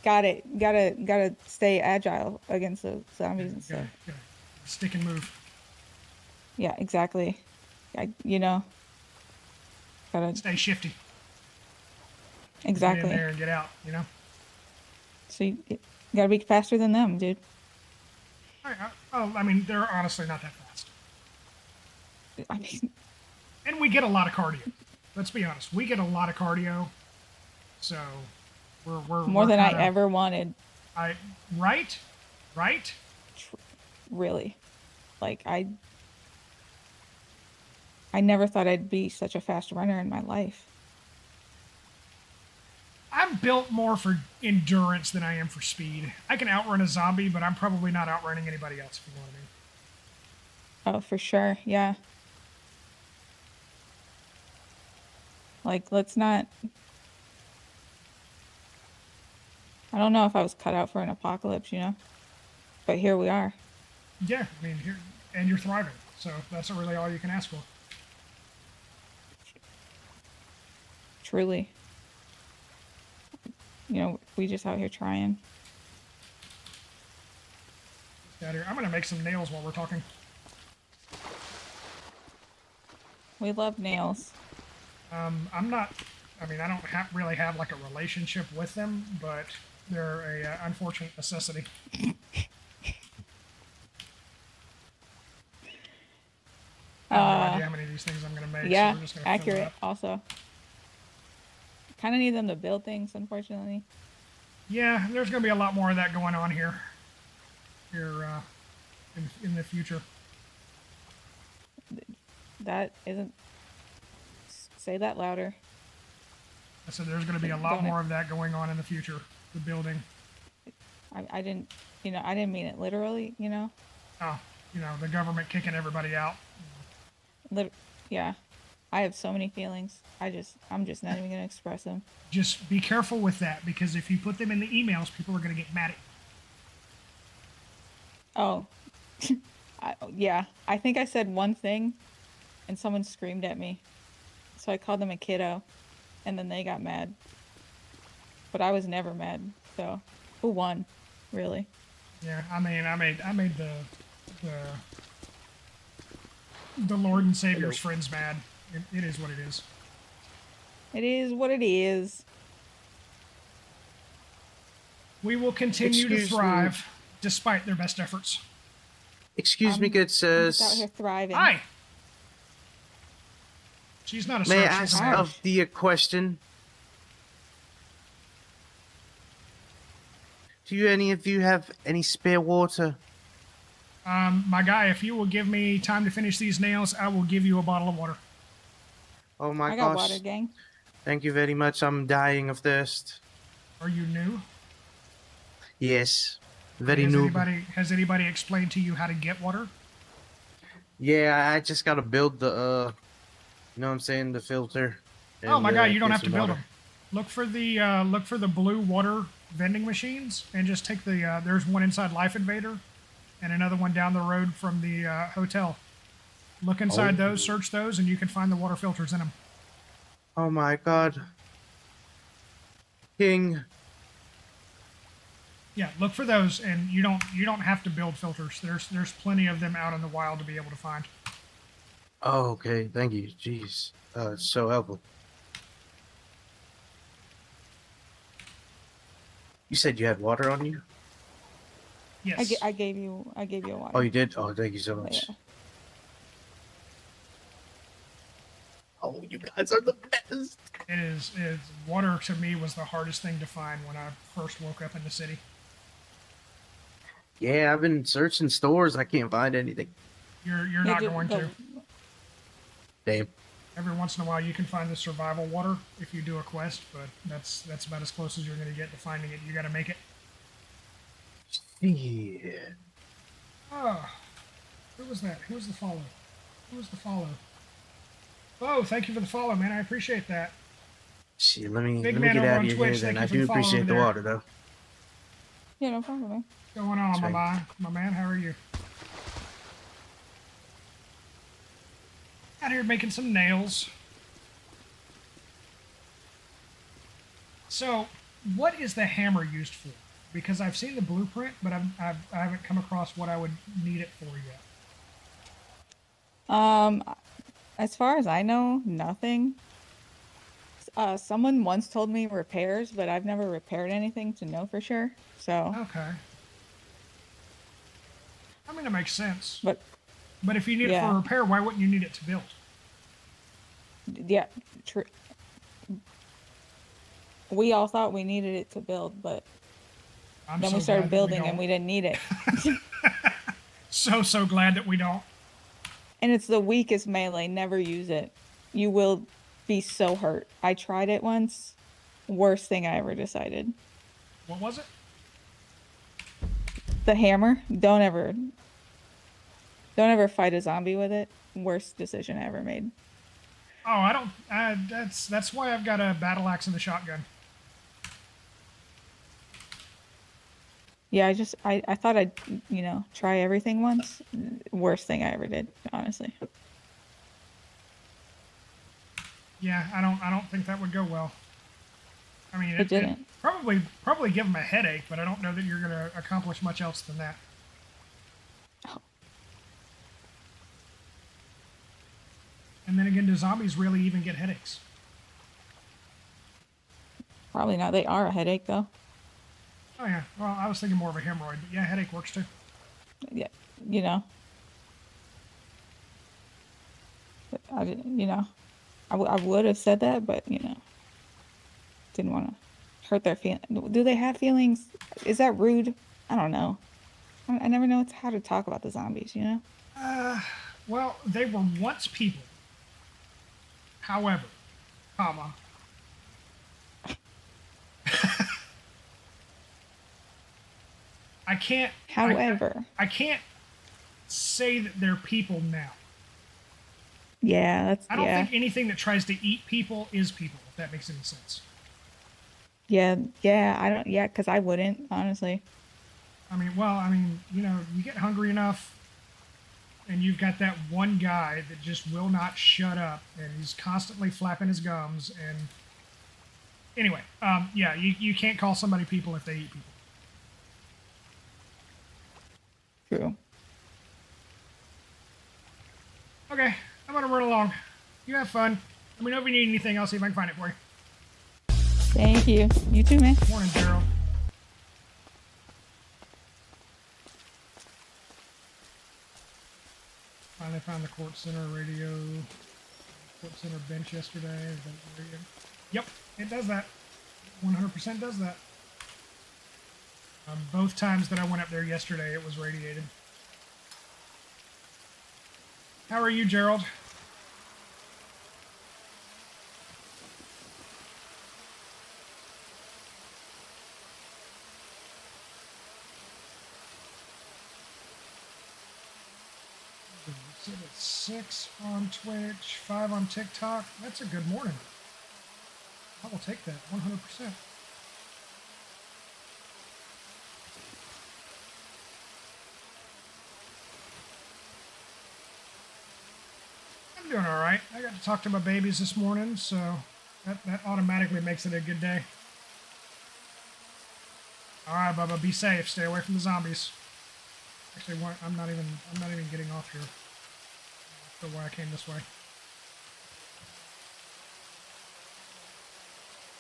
Got it. Gotta stay agile against the zombies and stuff.
Gotta stick and move.
Yeah, exactly. Gotta
Stay shifty. Get in
exactly.
there and get out.
So you gotta be faster than them, dude.
I mean, they're honestly not that fast.
I mean,
And we get a lot of cardio. Let's be honest. We get a lot of cardio. So
more than I
kinda,
ever wanted,
right?
really. Like I never thought I'd be such a fast runner in my life.
I'm built more for endurance than I am for speed. I can outrun a zombie, but I'm probably not outrunning anybody else, if you know what I mean.
Oh, for sure. Yeah. Like, let's not. I don't know if I was cut out for an apocalypse, you know? But here we are.
Yeah, I mean, and you're thriving. So that's really all you can ask for.
Truly. We just out here trying.
Out here. I'm going to make some nails while we're talking.
We love nails.
I'm not, I mean, I don't really have like a relationship with them, but they're a unfortunate necessity. I have no idea how to make, so
Yeah,
we're just going to fill it
accurate
up.
also. Kind of need them to build things, unfortunately.
Yeah, there's going to be a lot more of that going on here in the future.
That isn't. Say that louder.
I said there's going to be a lot
Don't it?
more of that going on in the future. The building.
I didn't. I didn't mean it literally.
Oh, the government kicking everybody out.
Yeah. I have so many feelings. I'm just not even gonna express them.
Just be careful with that, because if you put them in the emails, people are going to get mad at you.
Oh, yeah. I think I said one thing, and someone screamed at me, so I called them a kiddo, and then they got mad. But I was never mad. So, who won, really?
Yeah, I mean, I made the Lord and Savior's friends mad. It is what it is.
It is what it is.
We will continue to
Excuse me.
thrive despite their best efforts.
Excuse me, good
I'm just out here
sirs.
thriving.
Hi. She's not a
May
sir,
I
she's
ask
a man.
of thee a question? Do any of you have any spare water?
My guy, if you will give me time to finish these nails, I will give you a bottle of water.
Oh my
I got
gosh.
water, gang.
Thank you very much. I'm dying of thirst.
Are you new?
Yes. Very
has
noob.
Has anybody explained to you how to get water?
Yeah, I just gotta build the, you know what I'm saying, the filter.
Oh my
and,
God, you don't
get
have to
some
build
water.
them. Look for the blue water vending machines, and just take the. There's one inside Life Invader, and another one down the road from the hotel. Look inside
Oh.
those, search those, and you can find the water filters in them.
Oh my god. King.
Yeah, look for those, and you don't have to build filters. There's plenty of them out in the wild to be able to find.
Oh, okay. Thank you. Jeez. It's so helpful. You said you had water on you?
Yes.
I gave you a water.
Oh, you did? Oh, thank you so
But
much.
yeah.
Oh, you guys are the best.
Water to me was the hardest thing to find when I first woke up in the city.
Yeah, I've been searching stores. I can't find anything.
You're
Yeah,
not going to.
Damn.
Every once in a while, you can find the survival water if you do a quest, but that's about as close as you're going to get to finding it. You got to make it.
Yeah.
Oh, who was that? Who was the follow? Who was the follow? Oh, thank you for the follow, man. I appreciate that.
See, let me
Big
get
man over
out
on
of here.
Twitch,
Then
thank
I
you for the
do
follow
appreciate
over
the
there.
water, though.
Yeah, no problem, man.
What's going on,
That's right.
my man? How are you? Out here making some nails. So, what is the hammer used for? Because I've seen the blueprint, but I haven't come across what I would need it for yet.
As far as I know, nothing. Someone once told me repairs, but I've never repaired anything to know for sure. So,
Okay. I mean, it makes sense.
but
But if you need it
Yeah.
for repair, why wouldn't you need it to build?
yeah, we all thought we needed it to build, but
I'm
then
so
we started
glad that
building
don't.
and we didn't need it.
So glad that we don't.
And it's the weakest melee. Never use it. You will be so hurt. I tried it once. Worst thing I ever decided.
What was it?
The hammer. Don't ever fight a zombie with it. Worst decision I ever made.
Oh, I don't. That's why I've got a battle axe and a shotgun.
Yeah, I thought I'd, try everything once. Worst thing I ever did, honestly.
Yeah, I don't think that would go well. I mean,
It didn't.
probably give them a headache, but I don't know that you're going to accomplish much else than that.
Oh.
And then again, do zombies really even get headaches?
Probably not. They are a headache, though.
Oh yeah. Well, I was thinking more of a hemorrhoid, but yeah, headache works too.
Yeah, you know. But I didn't, you know, I would have said that, but you know, didn't want to hurt their feelings. Do they have feelings? Is that rude? I don't know. I never know how to talk about the zombies, you know?
Well, they were once people. However, comma, I can't.
However,
I can't say that they're people now.
yeah, that's
I don't
yeah.
think anything that tries to eat people is people. If that makes any sense.
Yeah, yeah, I don't yeah, 'cause I wouldn't, honestly.
I mean, well, you know, you get hungry enough, and you've got that one guy that just will not shut up, and he's constantly flapping his gums. And anyway, yeah, you can't call somebody people if they eat people.
True.
Okay, I'm gonna run along. You have fun. Let me know if you need anything. I'll see if I can find it for you.
Thank you. You too, man.
Morning, Gerald. Finally found the Court Center radio, Court Center bench yesterday. Yep, it does that. 100% does that. Both times that I went up there yesterday, it was radiated. How are you, Gerald? Sit at 6 on Twitch, 5 on TikTok. That's a good morning. I will take that 100%. I'm doing all right. I got to talk to my babies this morning, so that automatically makes it a good day. All right, Bubba, be safe. Stay away from the zombies. Actually, I'm not even getting off here. So why I came this way.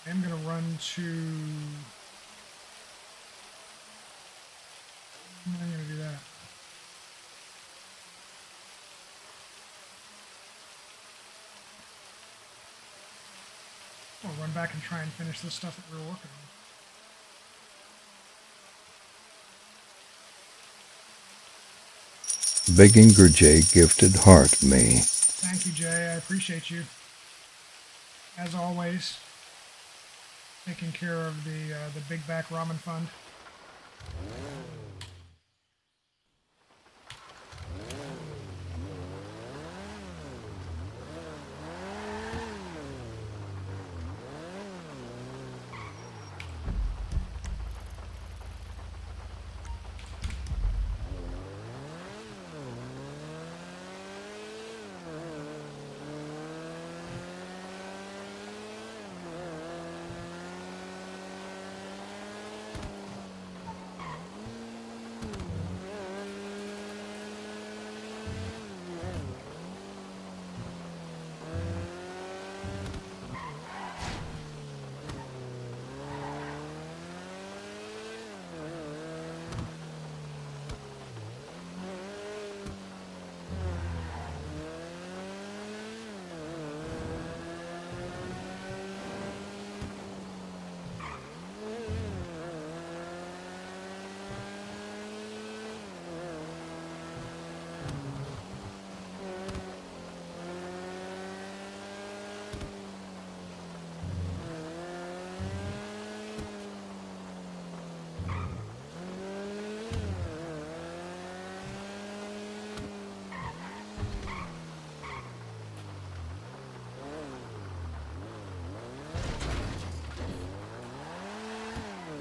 I'm gonna run to. I'm gonna do that. I'll run back and try and finish this stuff that we were working on.
Big Inger J gifted heart me.
Thank you, Jay. I appreciate you. As always, taking care of the Big Back Ramen Fund.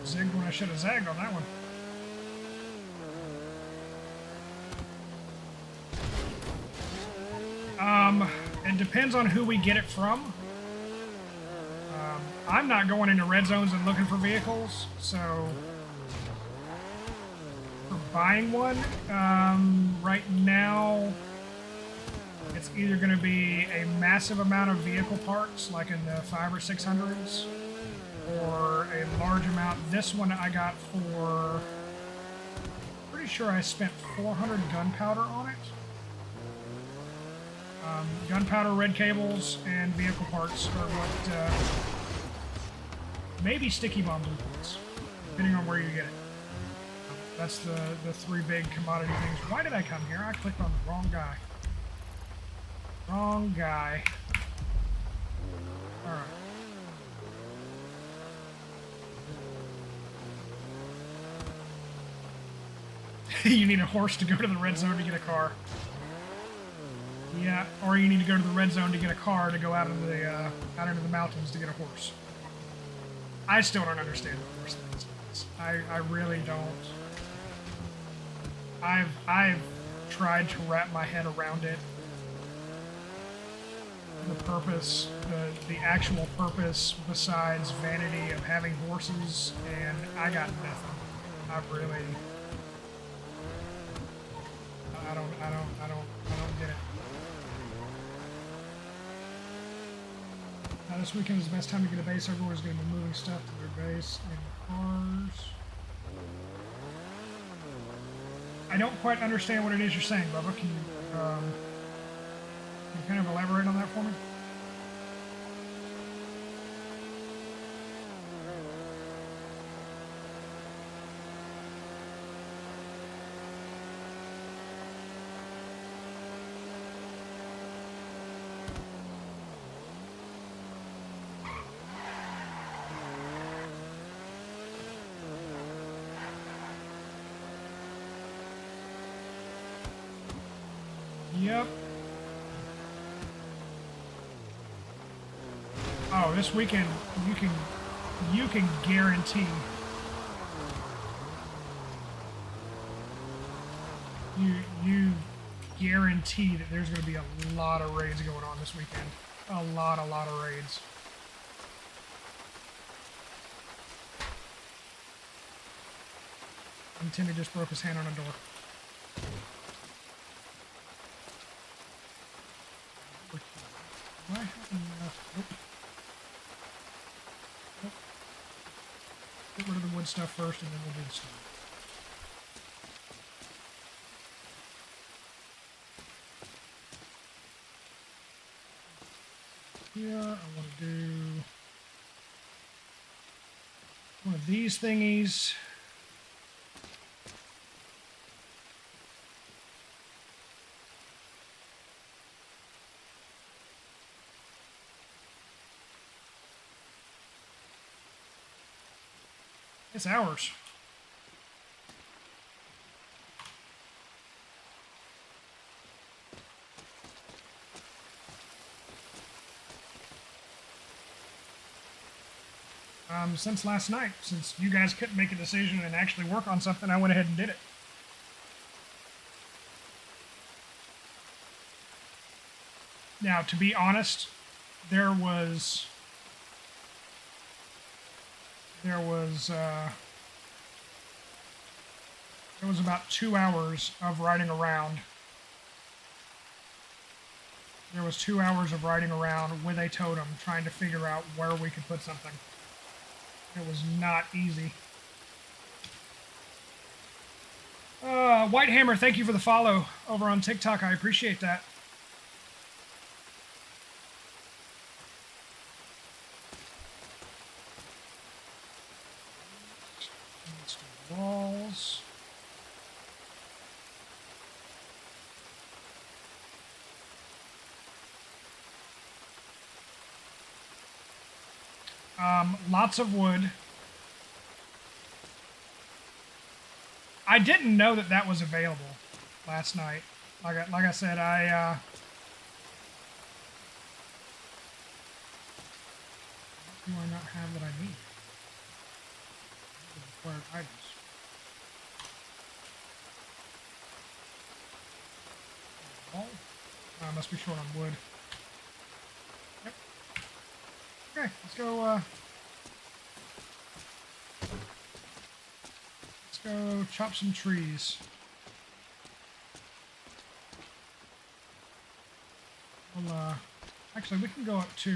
Zigged when I should have zagged on that one. It depends on who we get it from. I'm not going into red zones and looking for vehicles, so for buying one, right now, it's either going to be a massive amount of vehicle parts, like in the 500 or 600s, or a large amount. This one I got for, pretty sure I spent 400 gunpowder on it. Gunpowder, red cables, and vehicle parts are what, maybe sticky bombs and bullets, depending on where you get it. That's the three big commodity things. Why did I come here? I clicked on the wrong guy. Wrong guy. Alright. You need a horse to go to the red zone to get a car. Yeah, or you need to go to the red zone to get a car to go out into the mountains to get a horse. I still don't understand the horse things. I really don't. I've tried to wrap my head around it. The purpose, the actual purpose besides vanity of having horses, and I got nothing. I don't get it. Now this weekend is the best time to get a base. Everyone's going to be moving stuff to their base in cars. I don't quite understand what it is you're saying, Bubba. Can you kind of elaborate on that for me? Yep. Oh, this weekend you can guarantee you guarantee that there's going to be a lot of raids going on this weekend. A lot of raids. And Timmy just broke his hand on a door. Do I have enough? Nope. Nope. Get rid of the wood stuff first, and then we'll do the stone. Here, I want to do one of these thingies. It's ours. Since last night, since you guys couldn't make a decision and actually work on something, I went ahead and did it. Now, to be honest, there was about 2 hours of riding around. There was 2 hours of riding around with a totem trying to figure out where we could put something. It was not easy. White Hammer, thank you for the follow over on TikTok. I appreciate that. Walls. Lots of wood. I didn't know that that was available last night. Like I said, what do I not have that I need? Required items. I must be short on wood. Yep. Okay, let's go. Let's go chop some trees. Well, actually, we can go up to.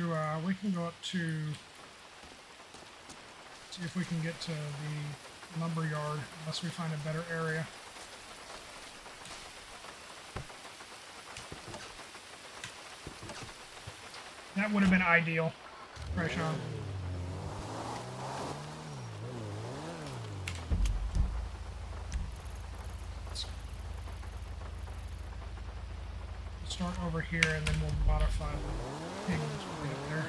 See if we can get to the lumber yard, unless we find a better area. That would have been ideal. Right, Sean? Start over here and then we'll modify the things right up there.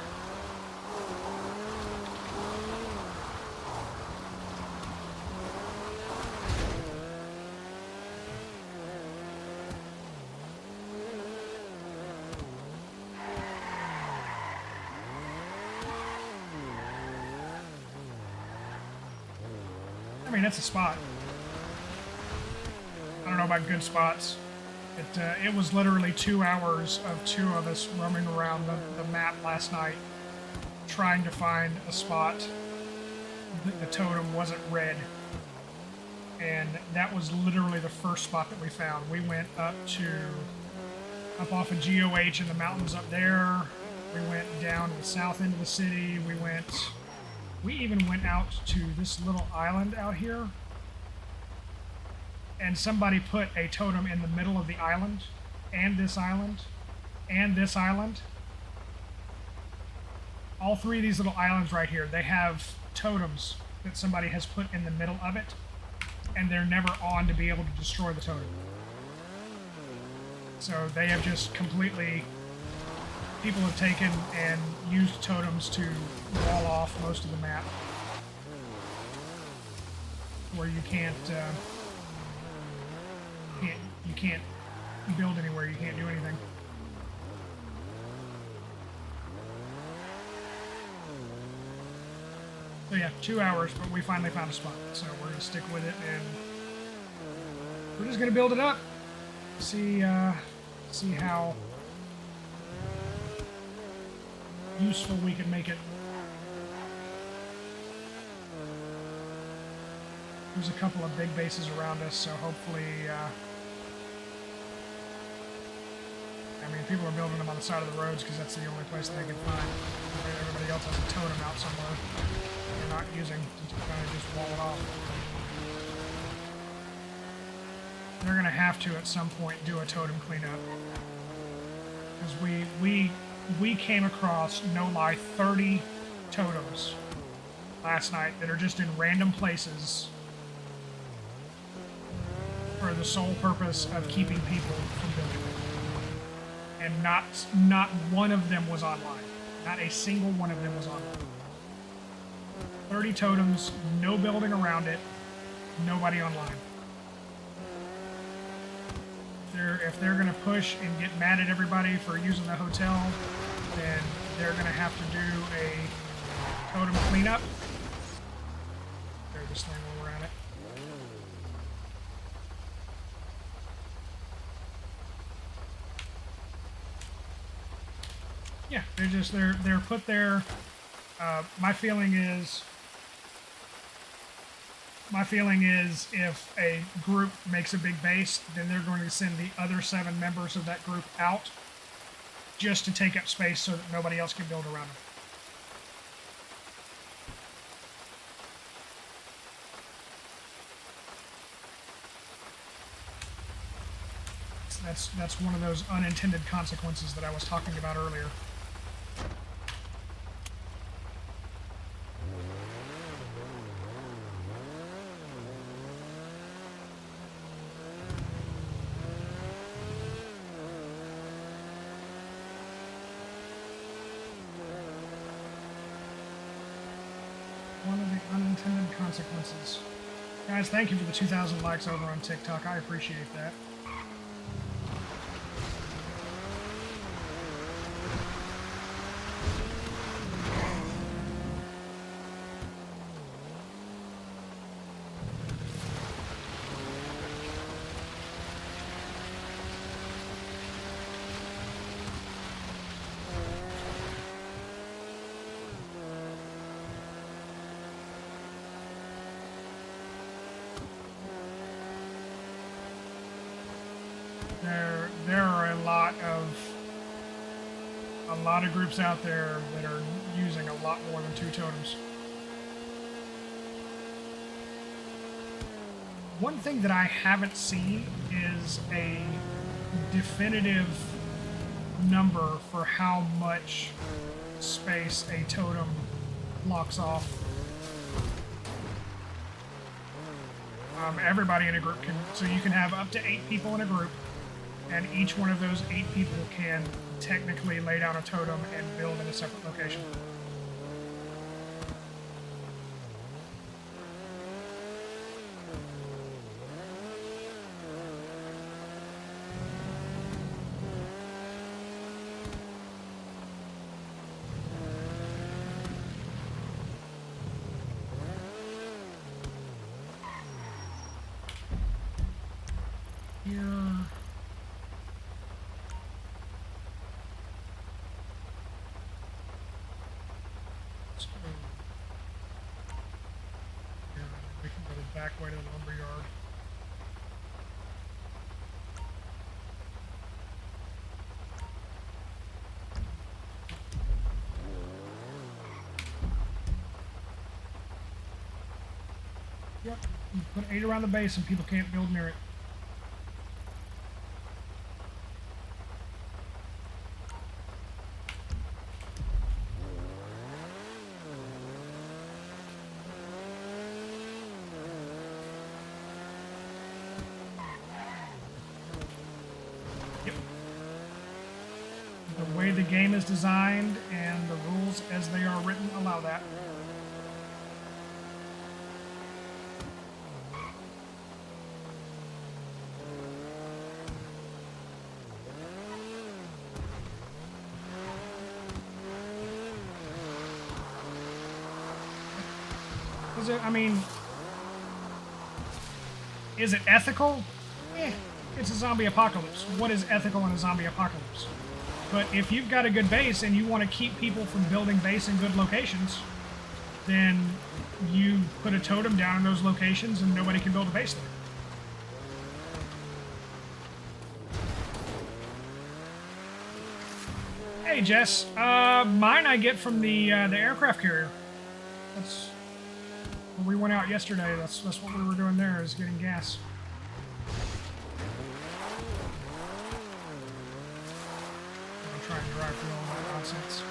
I mean, that's a spot. I don't know about good spots. It was literally 2 hours of two of us roaming around the map last night trying to find a spot that the totem wasn't red. And that was literally the first spot that we found. We went up off of GOH in the mountains up there. We went down to the south end of the city. We even went out to this little island out here. And somebody put a totem in the middle of the island, and this island, and this island. All three of these little islands right here, they have totems that somebody has put in the middle of it, and they're never on to be able to destroy the totem. So they have just completely, people have taken and used totems to wall off most of the map, where you can't build anywhere, you can't do anything. So yeah, 2 hours, but we finally found a spot, so we're gonna stick with it, and we're just gonna build it up. See how useful we can make it. There's a couple of big bases around us, so hopefully, I mean, people are building them on the side of the roads because that's the only place that they can find. Everybody else has a totem out somewhere they're not using to kind of just wall it off. They're going to have to, at some point, do a totem cleanup. Because we came across, no lie, 30 totems last night that are just in random places for the sole purpose of keeping people from building them. And not one of them was online. Not a single one of them was online. 30 totems, no building around it, nobody online. If they're gonna push and get mad at everybody for using the hotel, then they're gonna have to do a totem cleanup. Clear this thing while we're at it. Yeah, they're put there. My feeling is if a group makes a big base, then they're going to send the other 7 members of that group out just to take up space so that nobody else can build around them. That's one of those unintended consequences that I was talking about earlier. One of the unintended consequences. Guys, thank you for the 2,000 likes over on TikTok. I appreciate that. There are a lot of groups out there that are using a lot more than 2 totems. One thing that I haven't seen is a definitive number for how much space a totem blocks off. Everybody in a group can, so you can have up to 8 people in a group, and each one of those 8 people can technically lay down a totem and build in a separate location. Here. So, here, we can go the back way to the lumber yard. Yep, you put 8 around the base and people can't build near it. The way the game is designed and the rules as they are written allow that. Is it, I mean, is it ethical? It's a zombie apocalypse. What is ethical in a zombie apocalypse? But if you've got a good base and you want to keep people from building base in good locations, then you put a totem down in those locations and nobody can build a base there. Hey Jess, mine I get from the aircraft carrier. That's when we went out yesterday. That's what we were doing there, is getting gas. Try and drive through all that nonsense.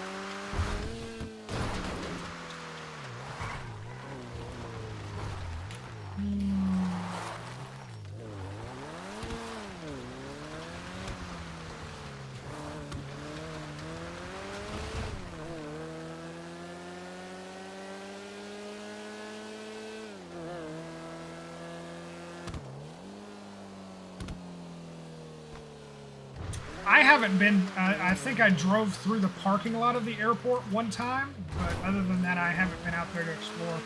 I haven't been, I think I drove through the parking lot of the airport one time, but other than that, I haven't been out there to explore.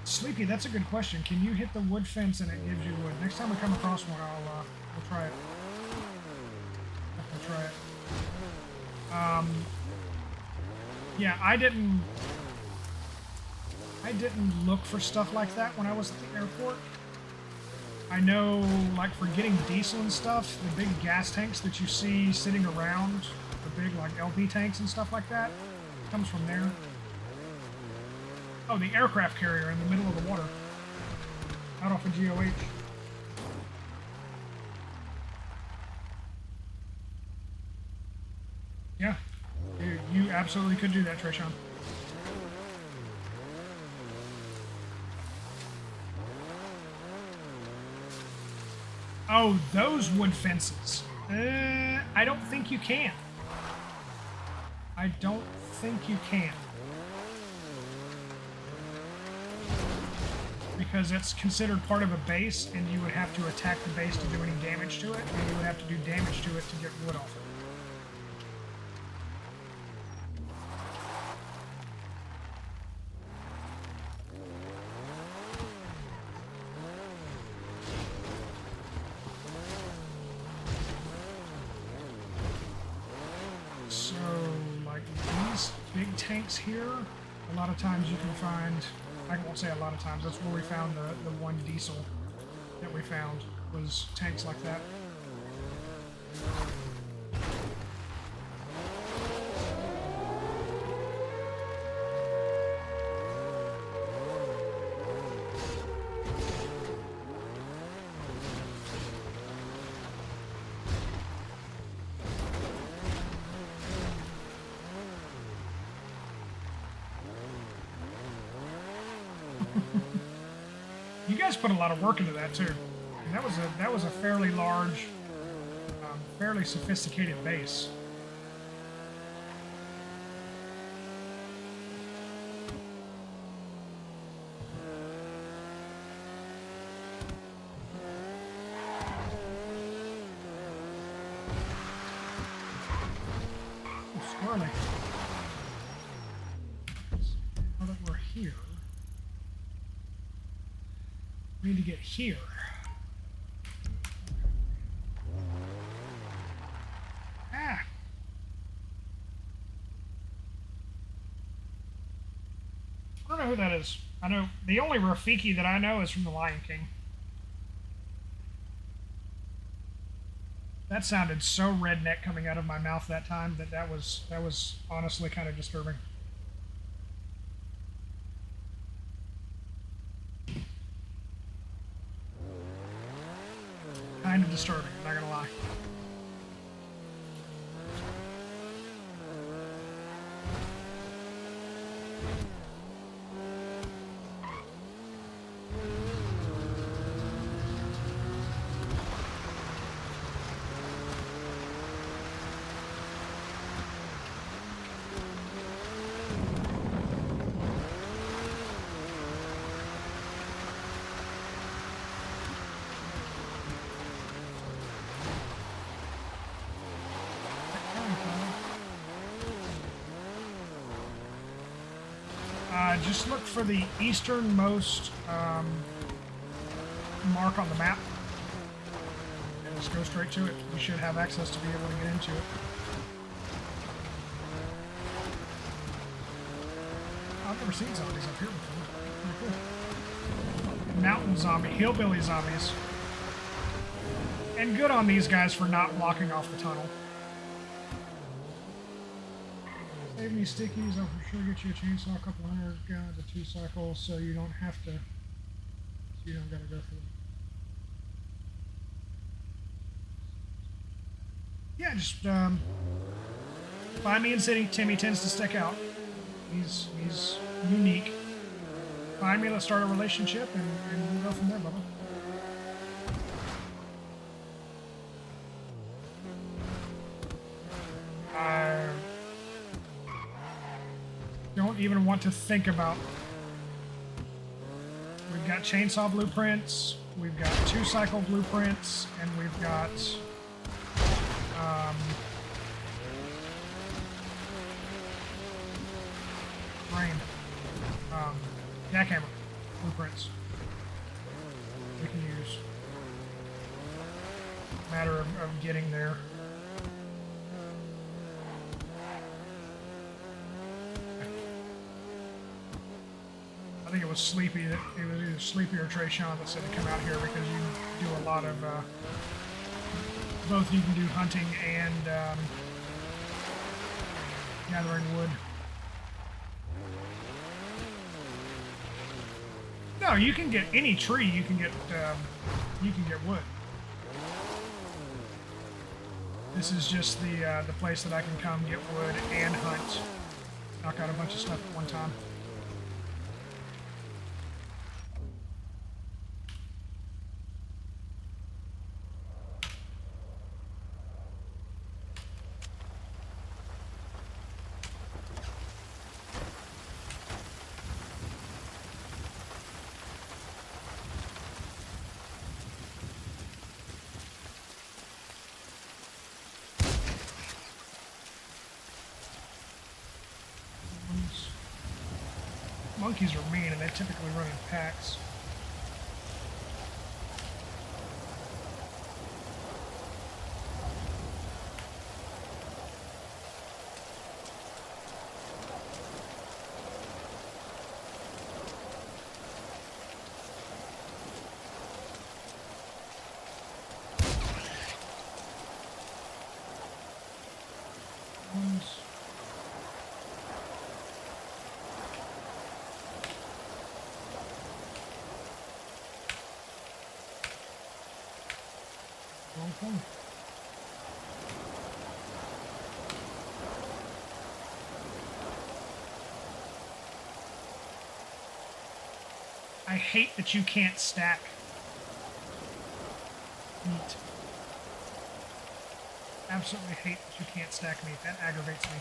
Sleepy, that's a good question. Can you hit the wood fence and it gives you wood? Next time we come across one, we'll try it. Definitely try it. Yeah, I didn't look for stuff like that when I was at the airport. I know, like, for getting diesel and stuff, the big gas tanks that you see sitting around, the big, like, LP tanks and stuff like that, comes from there. Oh, the aircraft carrier in the middle of the water. Out off of GOH. Yeah. You absolutely could do that, Trayshawn. Oh, those wood fences. I don't think you can. I don't think you can. Because it's considered part of a base, and you would have to attack the base to do any damage to it, and you would have to do damage to it to get wood off it. So, like these big tanks here, a lot of times you can find, I won't say a lot of times, that's where we found the one diesel that we found, was tanks like that. You guys put a lot of work into that too. And that was a fairly large, fairly sophisticated base. Oh, squirrely. Now that we're here, we need to get here. Ah! I don't know who that is. I know the only Rafiki that I know is from The Lion King. That sounded so redneck coming out of my mouth that time that was honestly kind of disturbing. Kind of disturbing, I'm not gonna lie. Just look for the easternmost mark on the map. And just go straight to it. You should have access to be able to get into it. I've never seen zombies up here before. Pretty cool. Mountain zombie, hillbilly zombies. And good on these guys for not blocking off the tunnel. Save me stickies, I'll for sure get you a chainsaw, a couple hundred guns, a 2 cycle, so you don't have to, so you don't gotta go for them. Yeah, just find me in city. Timmy tends to stick out. He's unique. Find me, let's start a relationship, and we'll go from there, Bubba. Don't even want to think about. We've got chainsaw blueprints, we've got 2 cycle blueprints, and we've got jackhammer blueprints we can use. Matter of getting there. I think it was Sleepy that it was either Sleepy or Trey Sean that said to come out here because you do a lot of both. You can do hunting and gathering wood. No, you can get any tree. You can get wood. This is just the place that I can come get wood and hunt. Knock out a bunch of stuff at one time. Monkeys are mean, and they typically run in packs. I I hate that you can't stack meat. Absolutely hate that you can't stack meat. That aggravates me.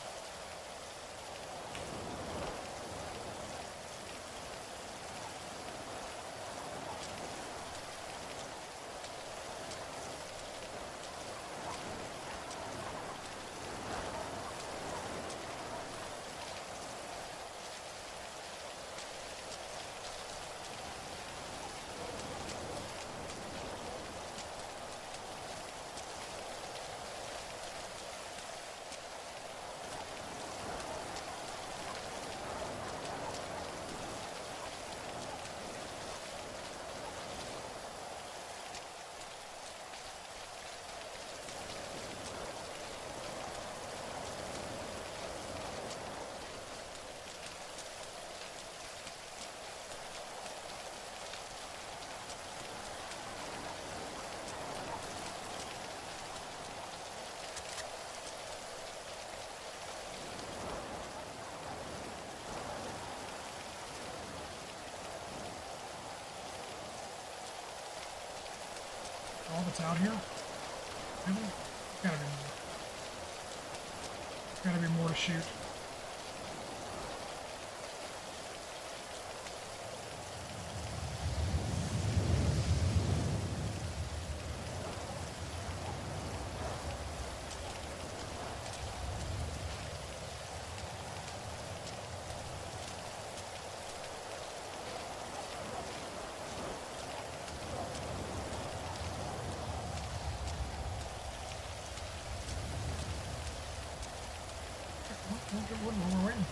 All that's out here? Really? Gotta be more. Gotta be more to shoot. Don't get wood while we're waiting.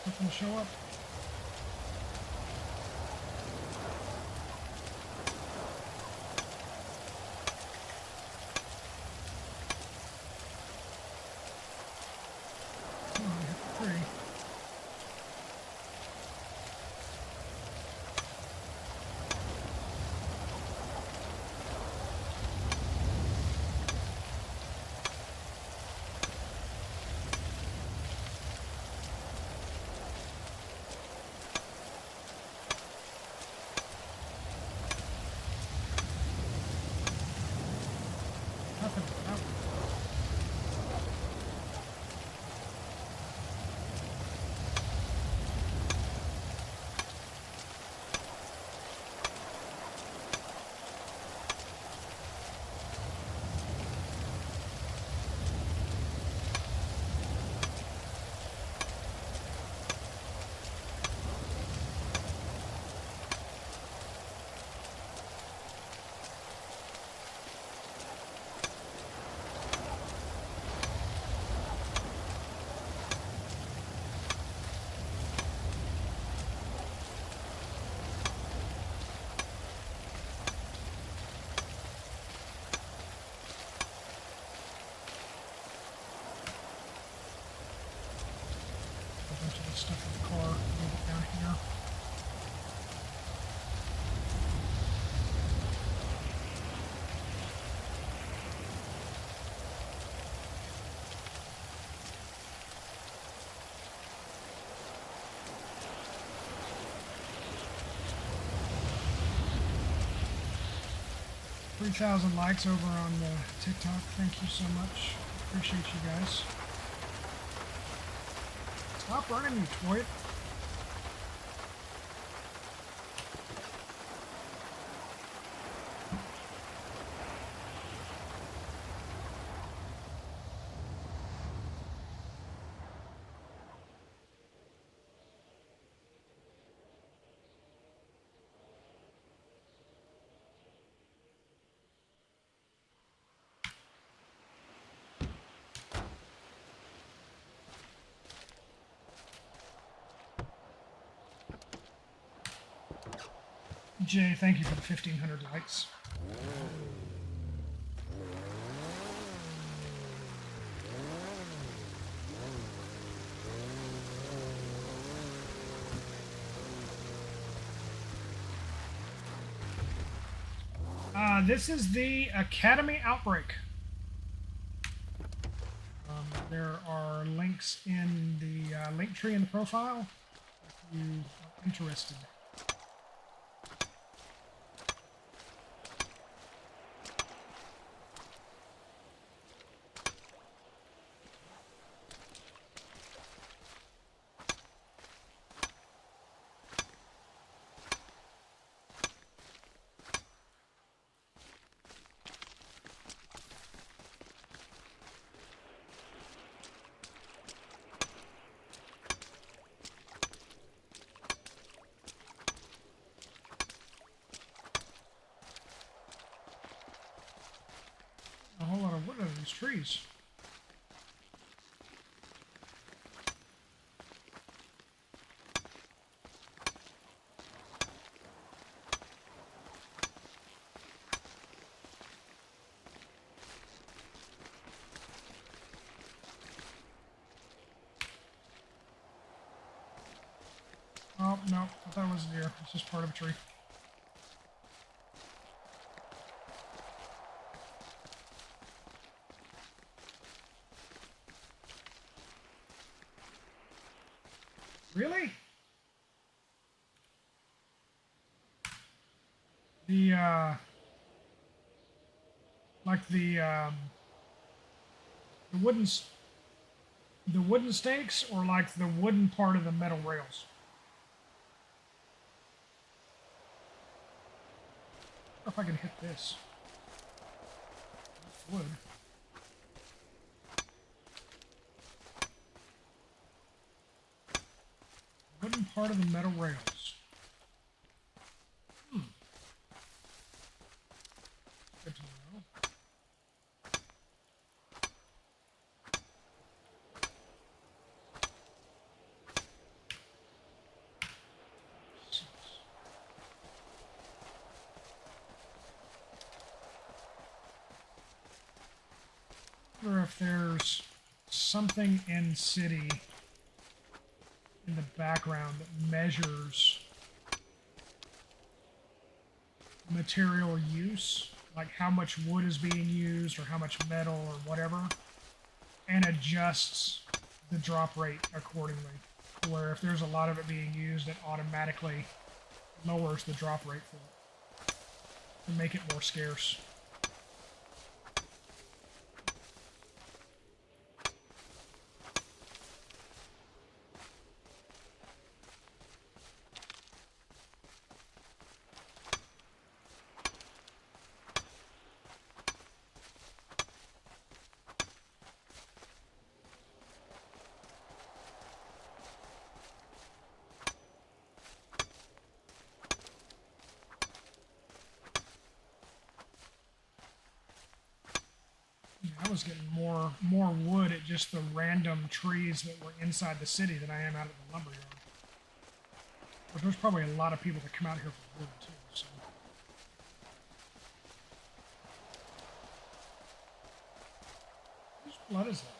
Nothing to show up. Oh, I hit the tree. Nothing. Nothing. A bunch of this stuff in the car. Move it down here. $3,000 likes over on TikTok. Thank you so much. Appreciate you guys. Stop running, you twit. Jay, thank you for the 1,500 likes. This is the Academy Outbreak. There are links in the link tree in the profile if you are interested. A whole lot of wood out of these trees. Oh, no, I thought it was a deer. It's just part of a tree. Really? The, like the wooden stakes, or like the wooden part of the metal rails? I wonder if I can hit this. Wood. Wooden part of the metal rails. Good to know. Or if there's something in city in the background that measures material use, like how much wood is being used or how much metal or whatever, and adjusts the drop rate accordingly. Where if there's a lot of it being used, it automatically lowers the drop rate for it to make it more scarce. I was getting more wood at just the random trees that were inside the city than I am out at the lumberyard. But there's probably a lot of people that come out here for wood too. So. Whose blood is that?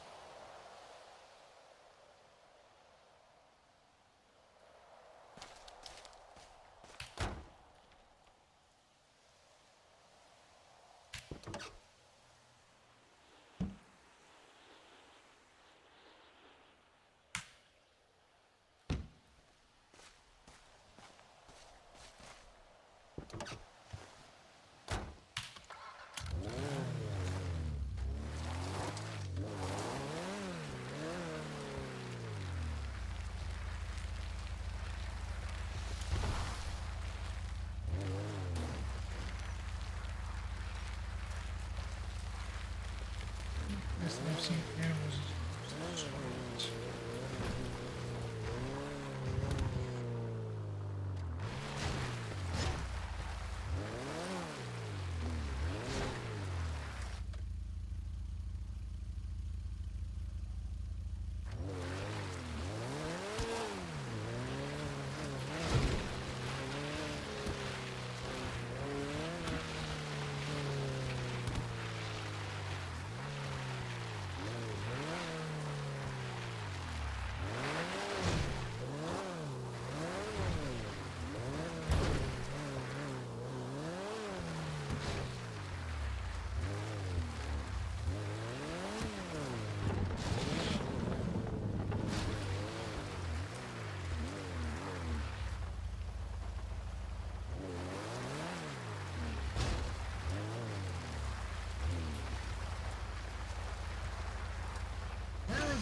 Yes, I've seen animals.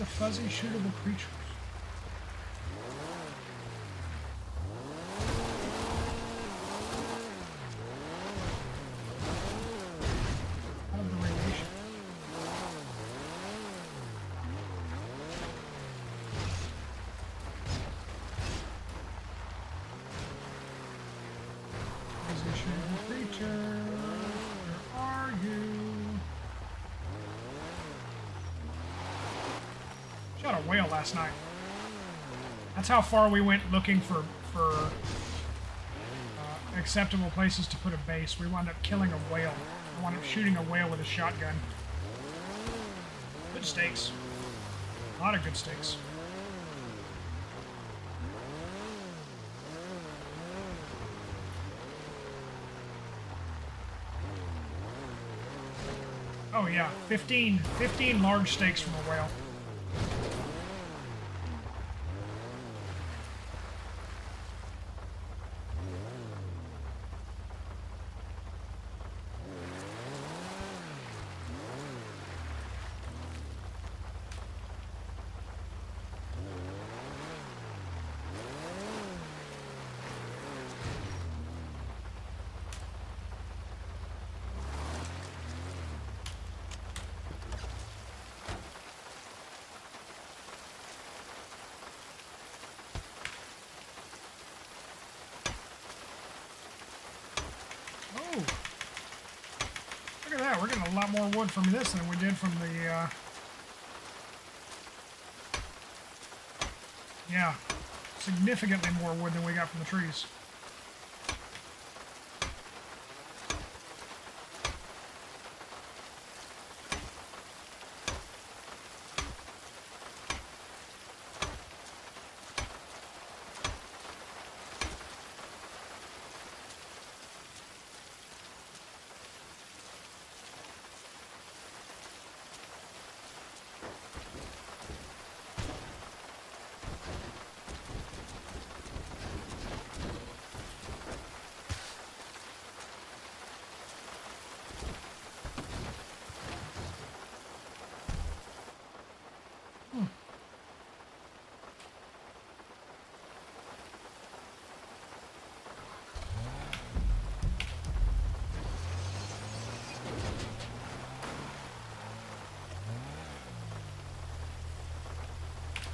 the fuzzy shootable creatures? Out of the radiation. Fuzzy shootable creature. Where are you? Shot a whale last night. That's how far we went looking for acceptable places to put a base. We wound up killing a whale. I wound up shooting a whale with a shotgun. Good steaks. A lot of good steaks. Oh yeah, 15 large steaks from a whale. Oh, look at that. We're getting a lot more wood from this than we did from the, yeah, significantly more wood than we got from the trees.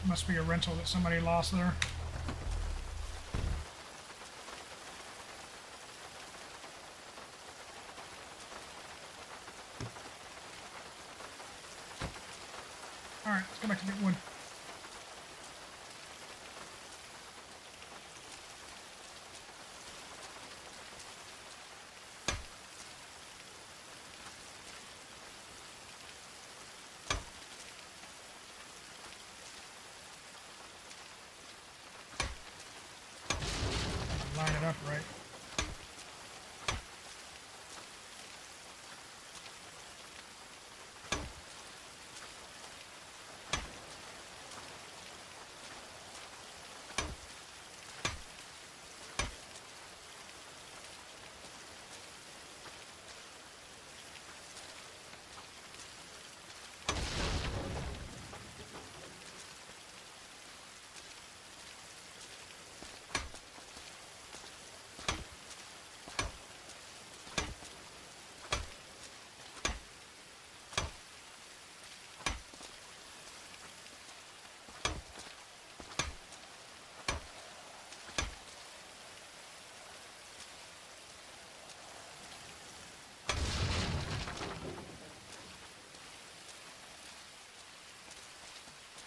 Must be a rental that somebody lost there. Alright, let's go back to get wood. Line it up right.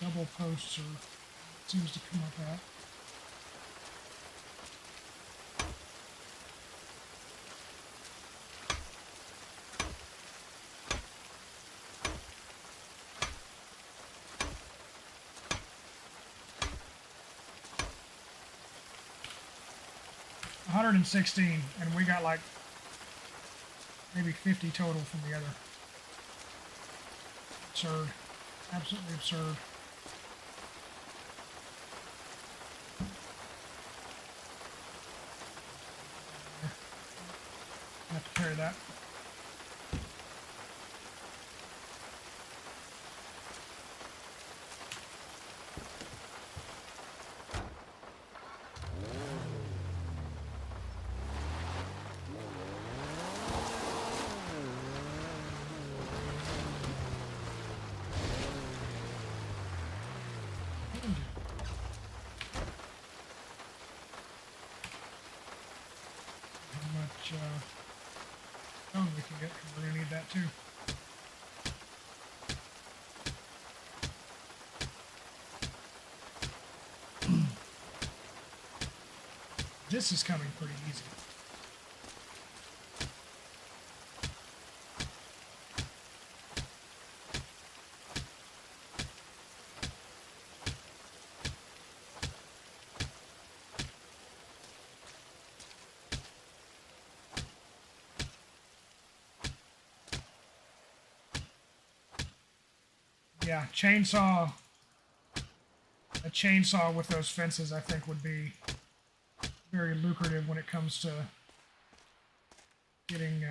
Double posts are seems to come up at. $116, and we got like maybe 50 total from the other. Absurd. Absolutely absurd. I have to carry that. much stone we can get, because we're going to need that too. This is coming pretty easy. Yeah, a chainsaw with those fences, I think, would be very lucrative when it comes to getting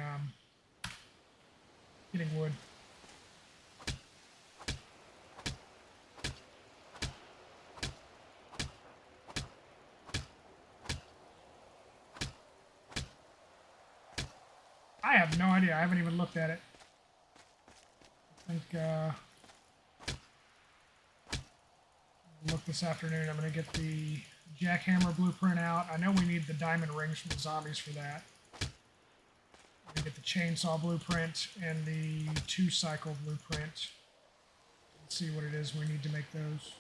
wood. I have no idea. I haven't even looked at it. I think I'll look this afternoon. I'm going to get the jackhammer blueprint out. I know we need the diamond rings from the zombies for that. I'm going to get the chainsaw blueprint and the 2-cycle blueprint. Let's see what it is we need to make those.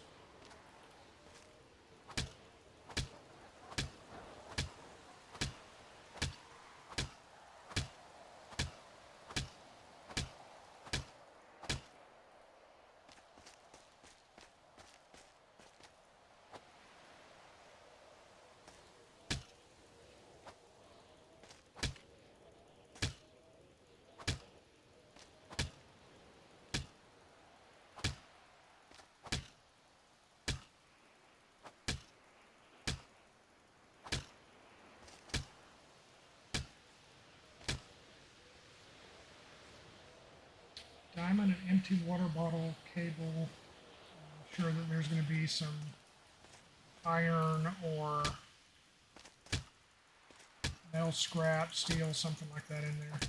Diamond and empty water bottle cable. I'm sure that there's going to be some iron or metal scrap, steel, something like that in there.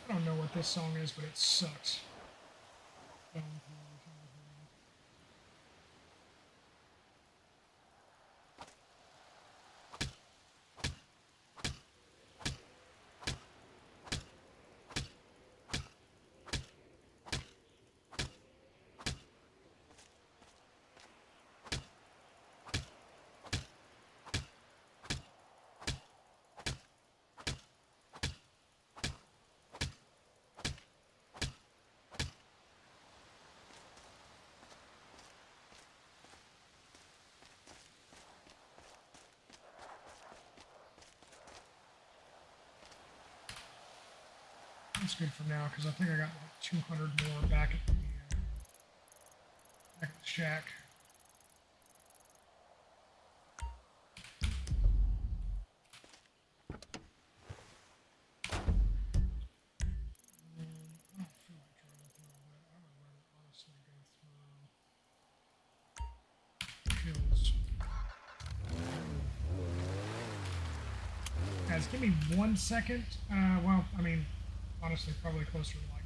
I don't know what this song is, but it sucks. That's good for now, because I think I got like 200 more back at the shack. Guys, give me 1 second. Well, I mean, honestly, probably closer to like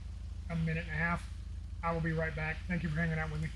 a minute and a half. I will be right back. Thank you for hanging out with me.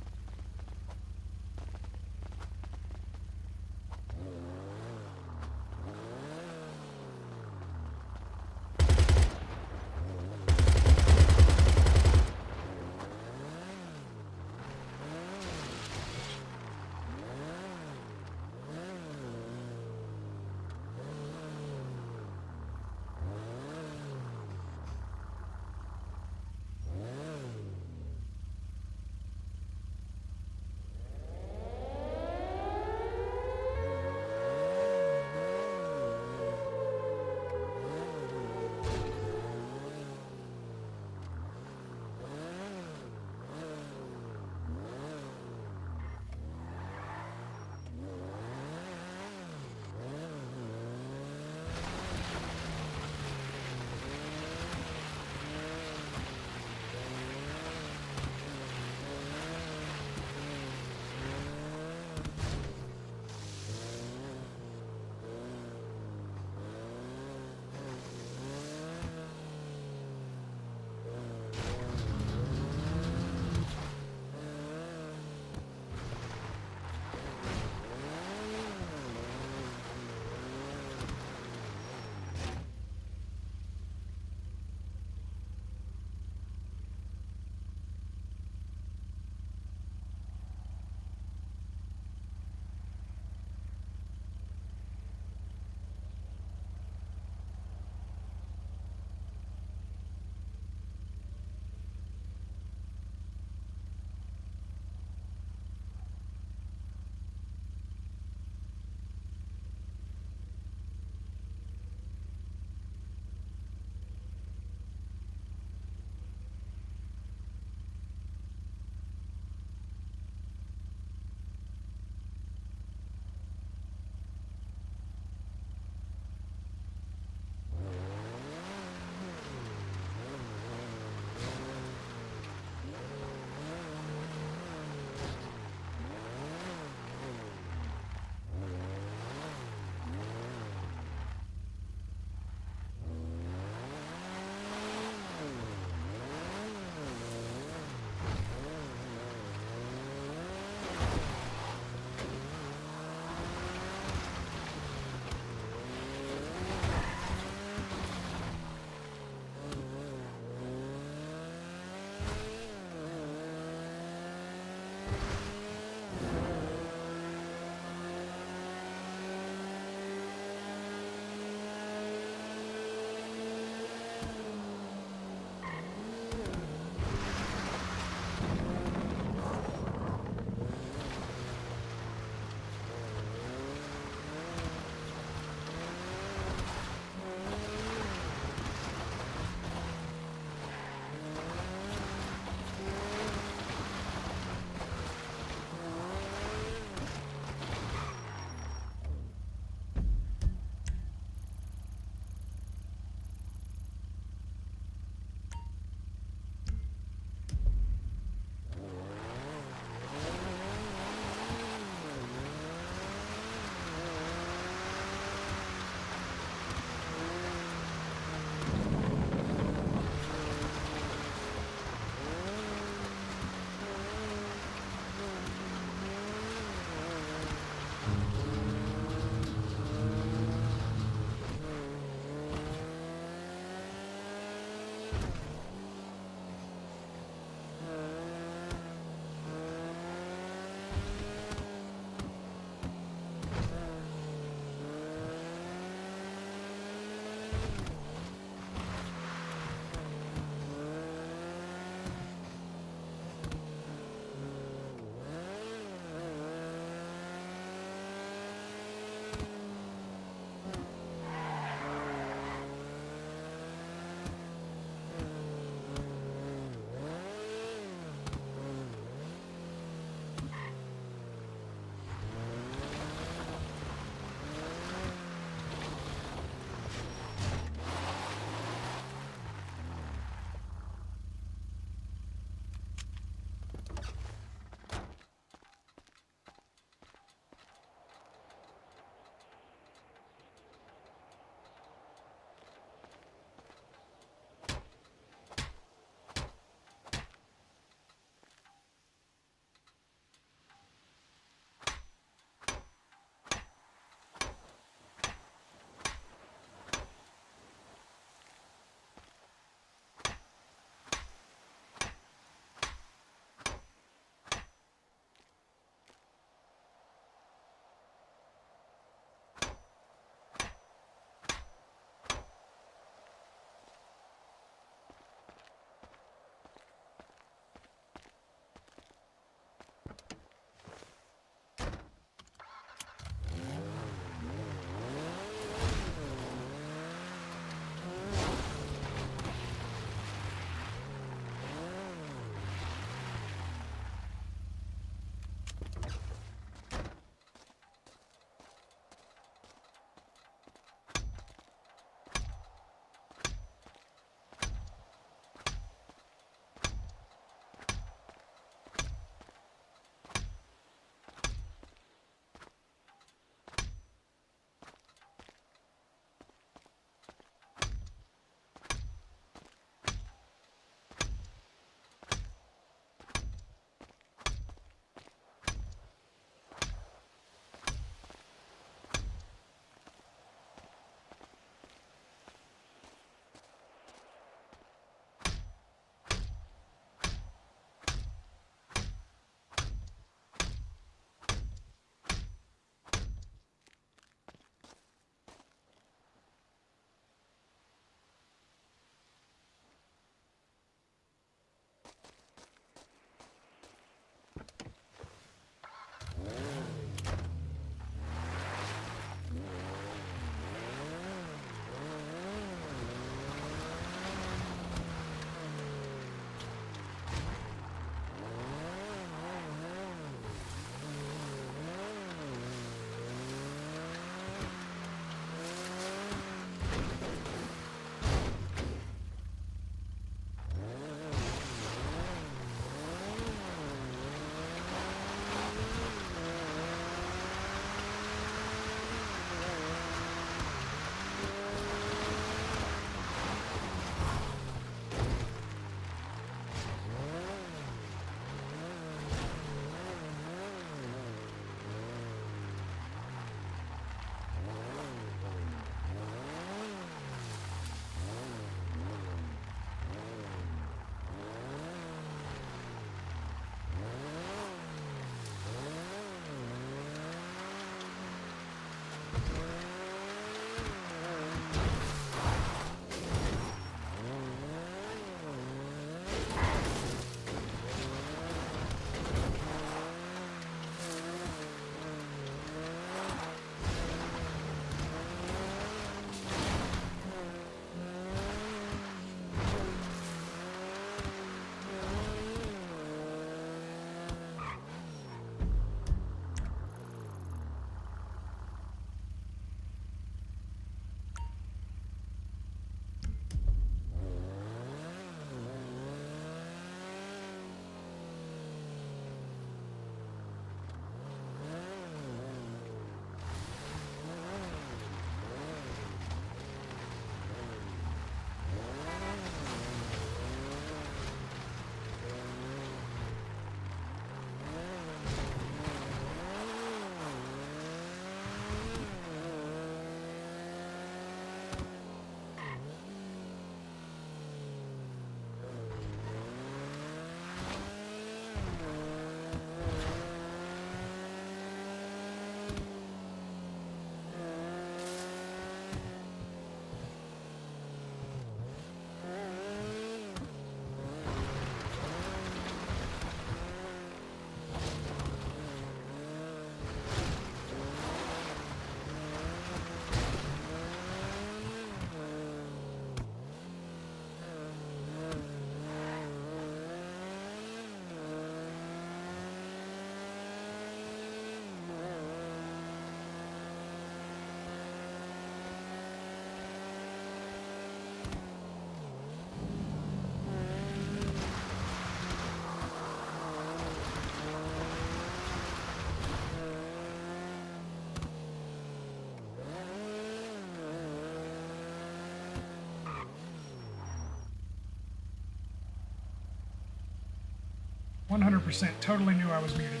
100% totally knew I was muted.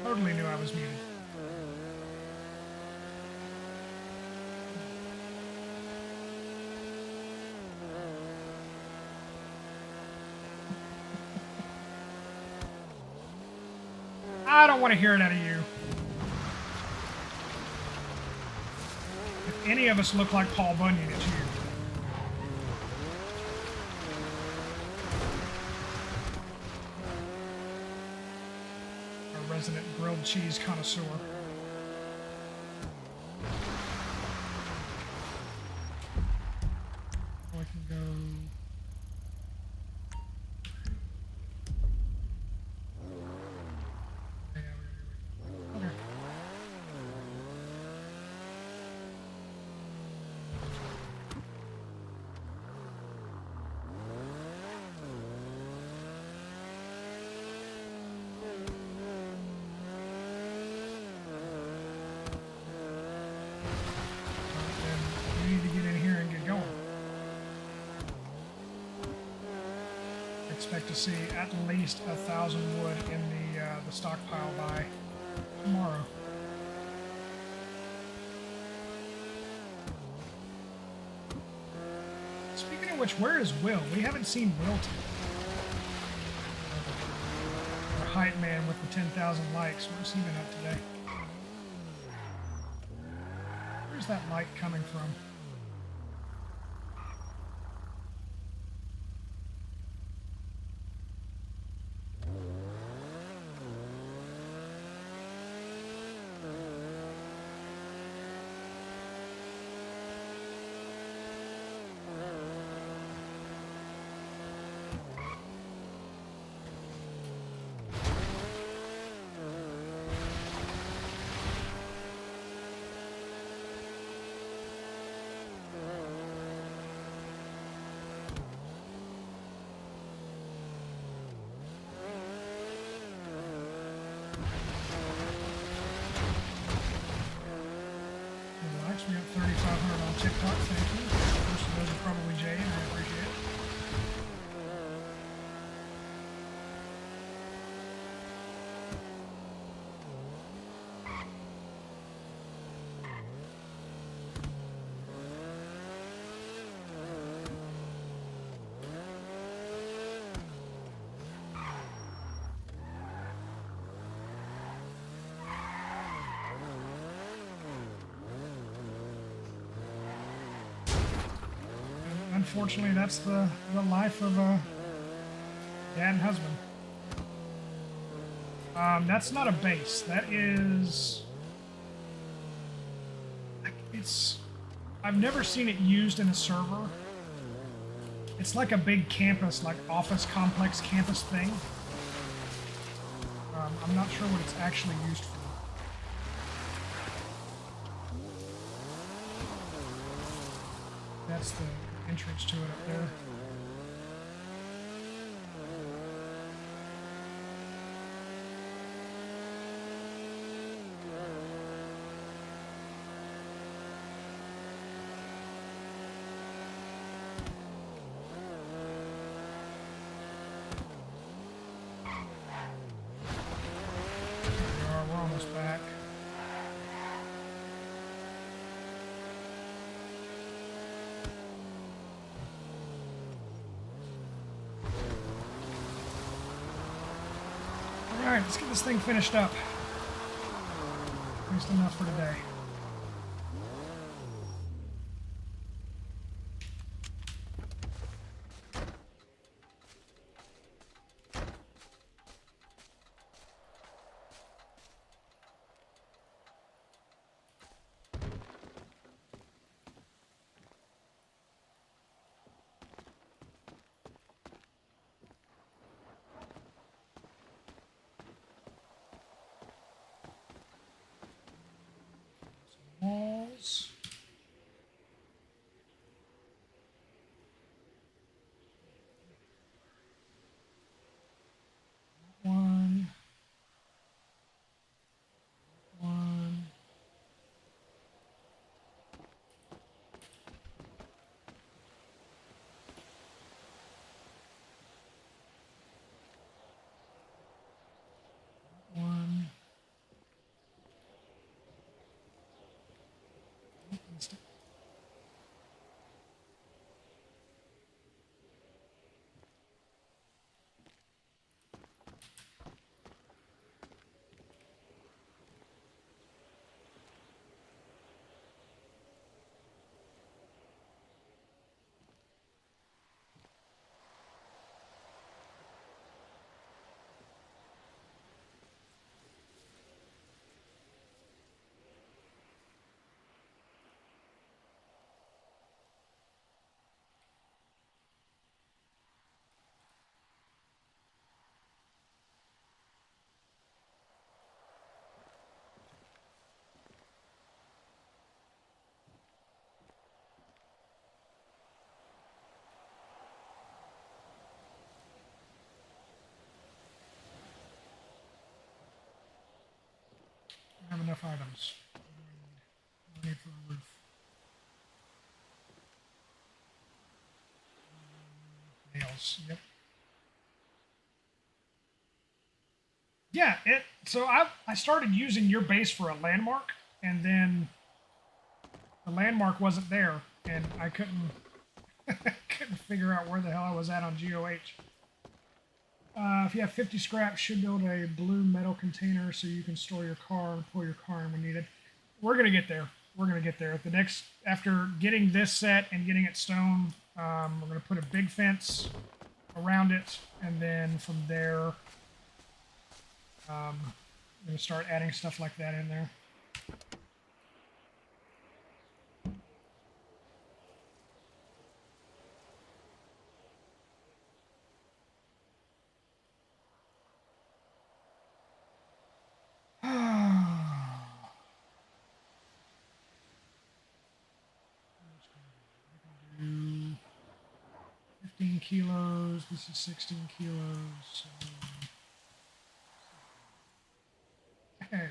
Totally knew I was muted. I don't want to hear it out of you. If any of us look like Paul Bunyan, it's you. Our resident grilled cheese connoisseur. We can go. Yeah, okay. Then we need to get in here and get going. Expect to see at least 1,000 wood in the stockpile by tomorrow. Speaking of which, where is Will? We haven't seen Will today. Our hype man with the 10,000 likes. Where's he been up today? Where's that like coming from? We got 3,500 on TikTok, thank you. Most of those are probably Jay, and I appreciate it. Unfortunately, that's the life of a dad and husband. That's not a base. That is... I've never seen it used in a server. It's like a big campus, like office complex campus thing. I'm not sure what it's actually used for. That's the entrance to it up there. We're almost back. Alright, let's get this thing finished up. At least enough for today. enough items. No need for a roof. Nails. Yep. Yeah. So I started using your base for a landmark, and then the landmark wasn't there, and I couldn't couldn't figure out where the hell I was at on GOH. If you have 50 scraps, should build a blue metal container so you can store your car and pull your car in when needed. We're gonna get there. We're gonna get there. After getting this set and getting it stone, we're gonna put a big fence around it, and then from there, I'm gonna start adding stuff like that in there. Do 15 kilos. This is 16 kilos. So, hey.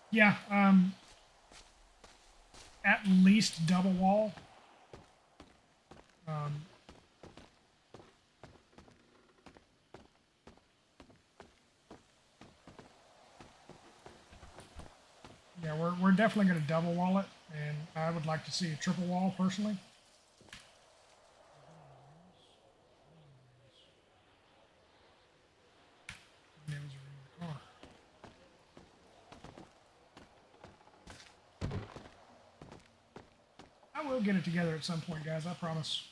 Yeah. At least double wall. Yeah, we're definitely going to double wall it, and I would like to see a triple wall personally. Nails are in the car. I will get it together at some point, guys. I promise.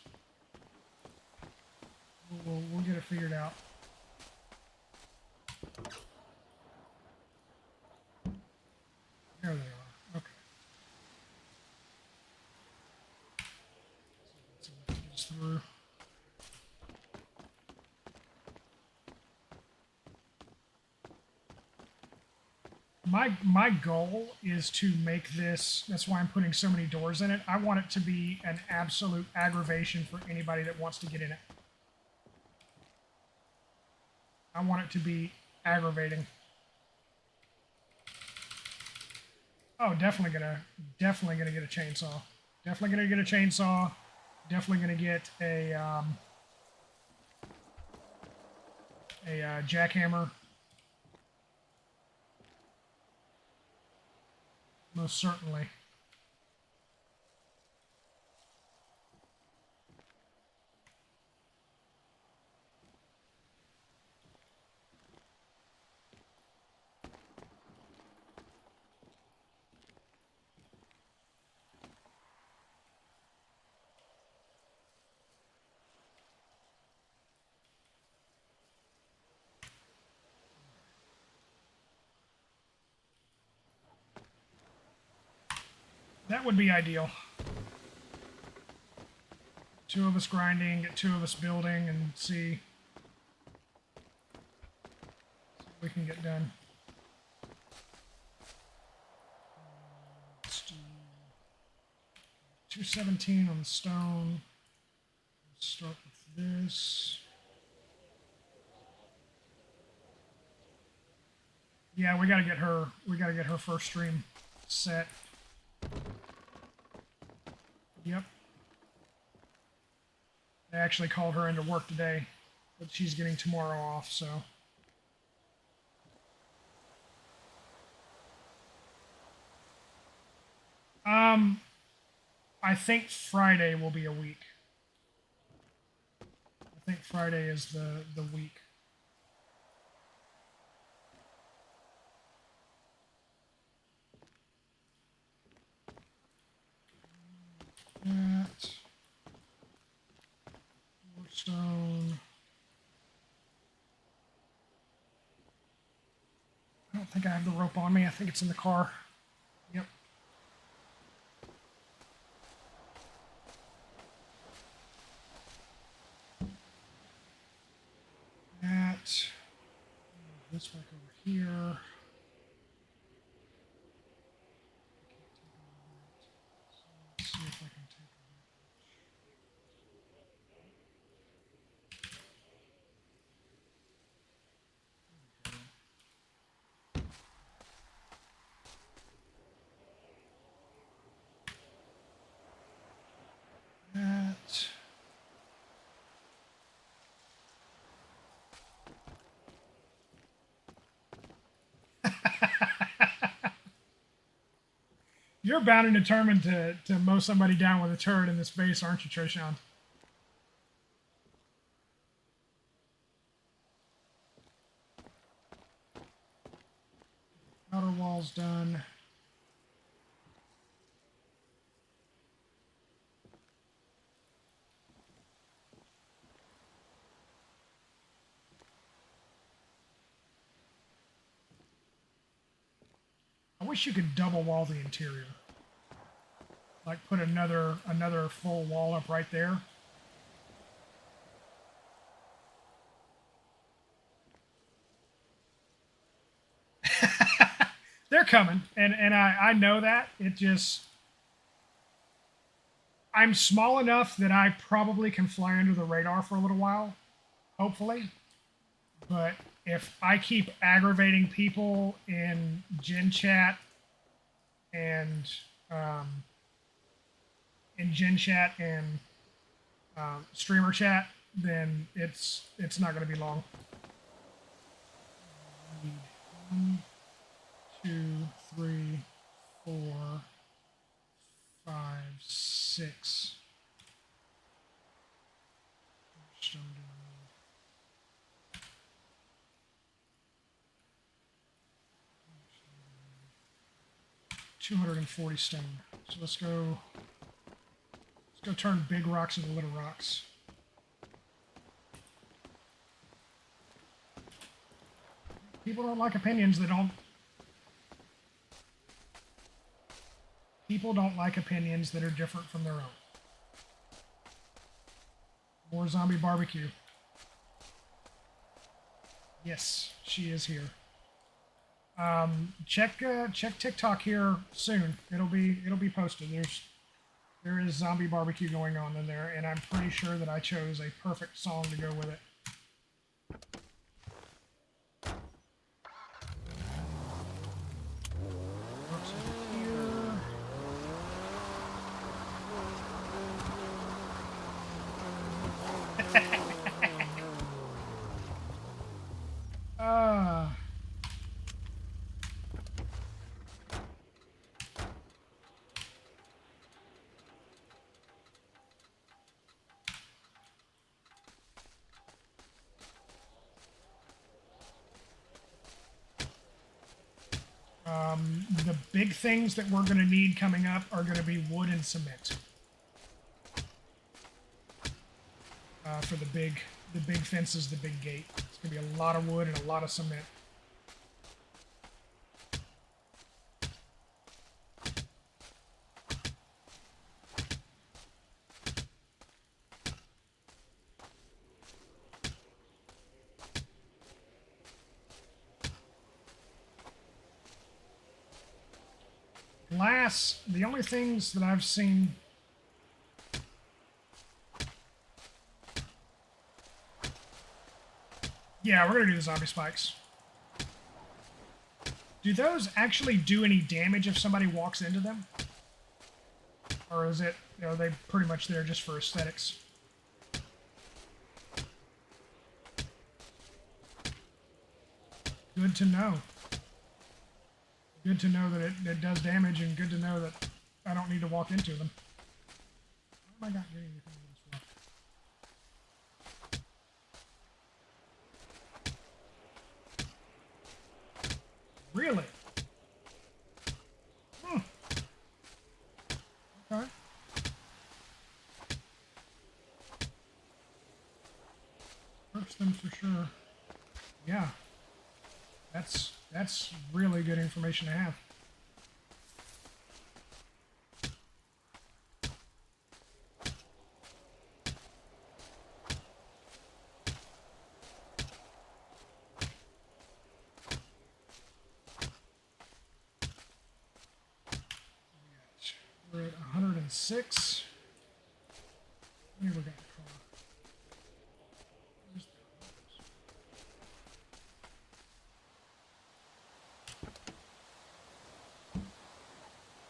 We'll get it figured out. There they are. Okay. So let's get this through. My goal is to make this, that's why I'm putting so many doors in it. I want it to be an absolute aggravation for anybody that wants to get in it. I want it to be aggravating. Oh, definitely gonna get a chainsaw. Definitely gonna get a chainsaw. Definitely gonna get a jackhammer. Most certainly. That would be ideal. Two of us grinding, get two of us building, and see what we can get done. Let's do 217 on the stone. Let's start with this. Yeah, we gotta get her. We gotta get her first stream set. Yep. I actually called her into work today, but she's getting tomorrow off, so. I think Friday will be a week. I think Friday is the week. That. Stone. I don't think I have the rope on me. I think it's in the car. Yep. That. This back over here. Let's see if I can take You're bound and determined to mow somebody down with a turret in this base, aren't you, Trishon? Outer wall's done. I wish you could double wall the interior. Like put another full wall up right there. They're coming, and I know that. It just, I'm small enough that I probably can fly under the radar for a little while, hopefully. But if I keep aggravating people in Gen Chat and streamer chat, then it's not going to be long. 1, 2, 3, 4, 5, 6. Stone do I need? 240 stone. So let's go turn big rocks into little rocks. People don't like opinions that don't. People don't like opinions that are different from their own. More zombie barbecue. Yes, she is here. Check TikTok here soon. It'll be posted. There is zombie barbecue going on in there, and I'm pretty sure that I chose a perfect song to go with it. Works over here. The big things that we're going to need coming up are going to be wood and cement for the big fences, the big gate. It's going to be a lot of wood and a lot of cement. Glass, the only things that I've seen. Yeah, we're going to do the zombie spikes. Do those actually do any damage if somebody walks into them? Or is it, are they pretty much there just for aesthetics? Good to know. Good to know that it does damage, and good to know that I don't need to walk into them. Why am I not getting anything in this rock? Really? Okay. Hurts them for sure. Yeah. That's really good information to have. We're at 106. Let me look at the car.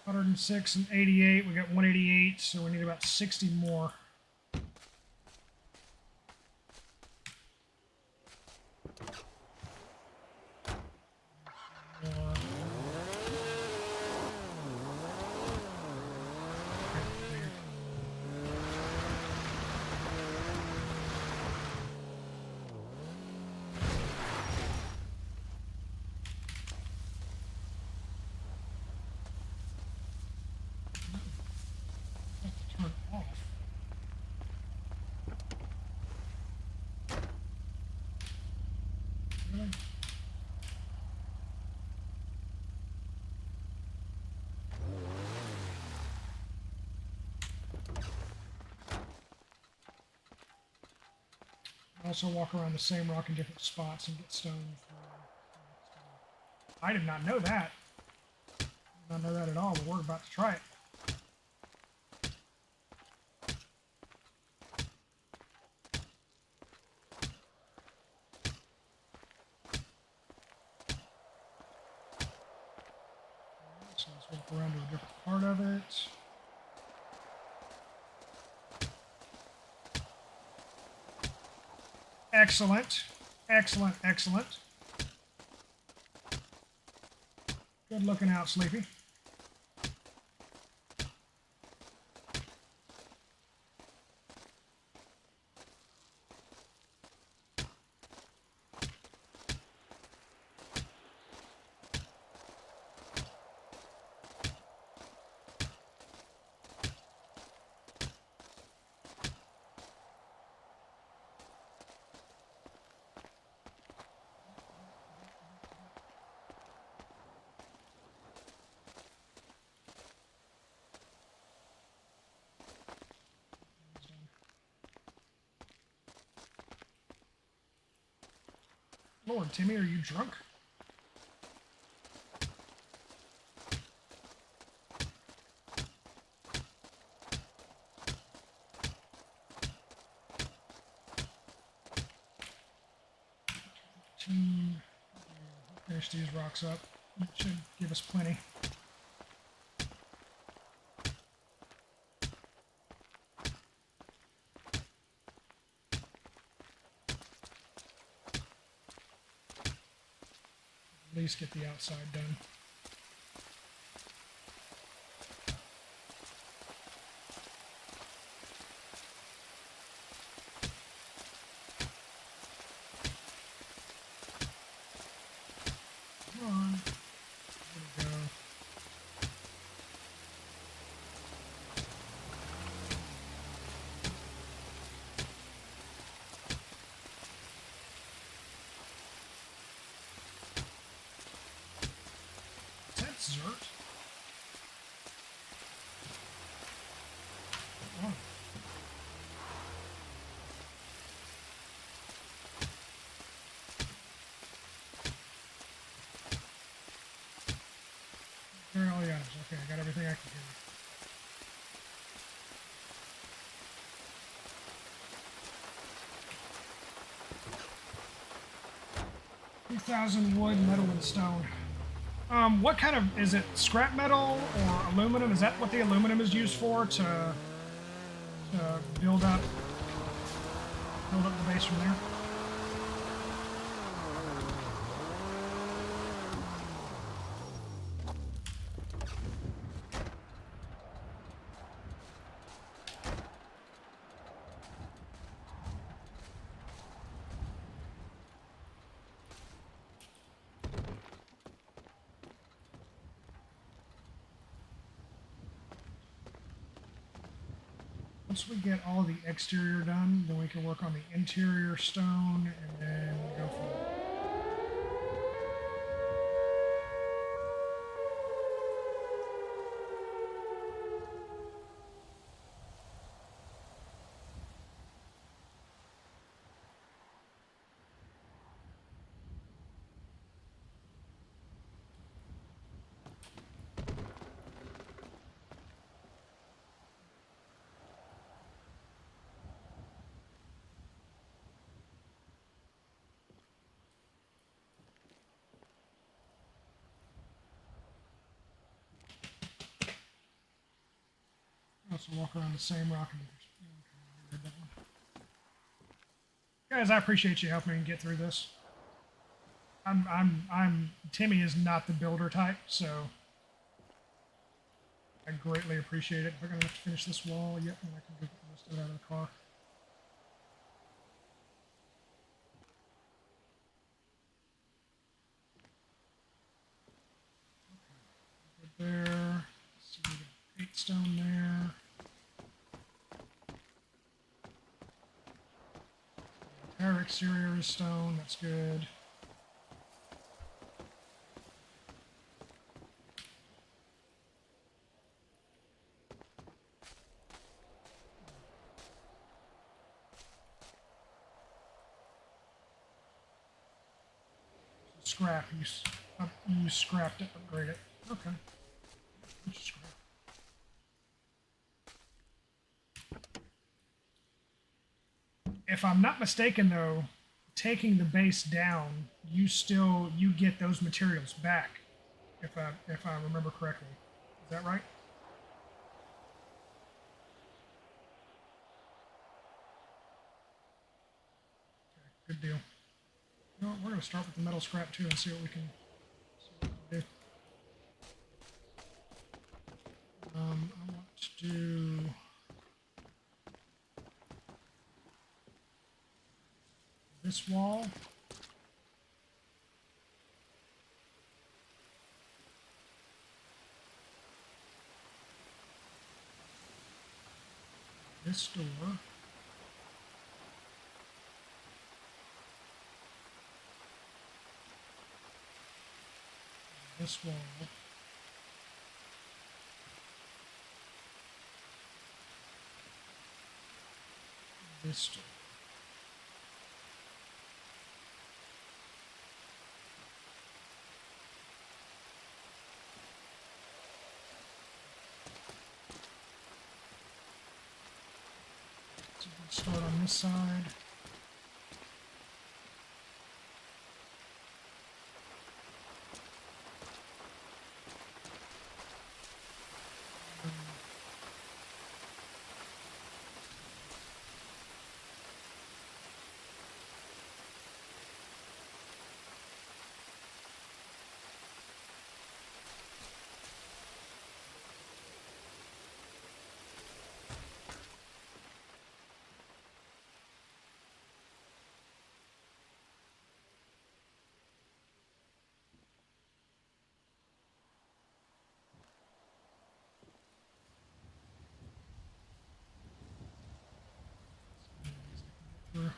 106 and 88. We got 188, so we need about 60 more. Also walk around the same rock in different spots and get stone. I did not know that. I did not know that at all, but we're about to try it. So let's walk around to a different part of it. Excellent. Excellent, excellent. Good looking out, Sleepy. Lord, Timmy, are you drunk? Finish these rocks up. It should give us plenty. At least get the outside done. Come on. There we go. Is that Zert? Oh. There are all the items. Okay, I got everything I can carry. 2,000 wood, metal, and stone. What kind of, is it scrap metal or aluminum? Is that what the aluminum is used for, to build up the base from there? Once we get all the exterior done, then we can work on the interior stone and then go from there. Also walk around the same rock. Guys, I appreciate you helping me get through this. Timmy is not the builder type, so I greatly appreciate it. If I'm gonna have to finish this wall, yep, and I can get the rest of it out of the car. Okay, good there. So we got 8 stone there. Entire exterior is stone, that's good. scrap. You use scrap to upgrade it. Okay. Scrap. If I'm not mistaken, though, taking the base down, you get those materials back. If I remember correctly, is that right? Okay, good deal. You know what, we're going to start with the metal scrap too and see what we can do. I want to do this wall. This door. This wall. This door. So we'll start on this side. Through.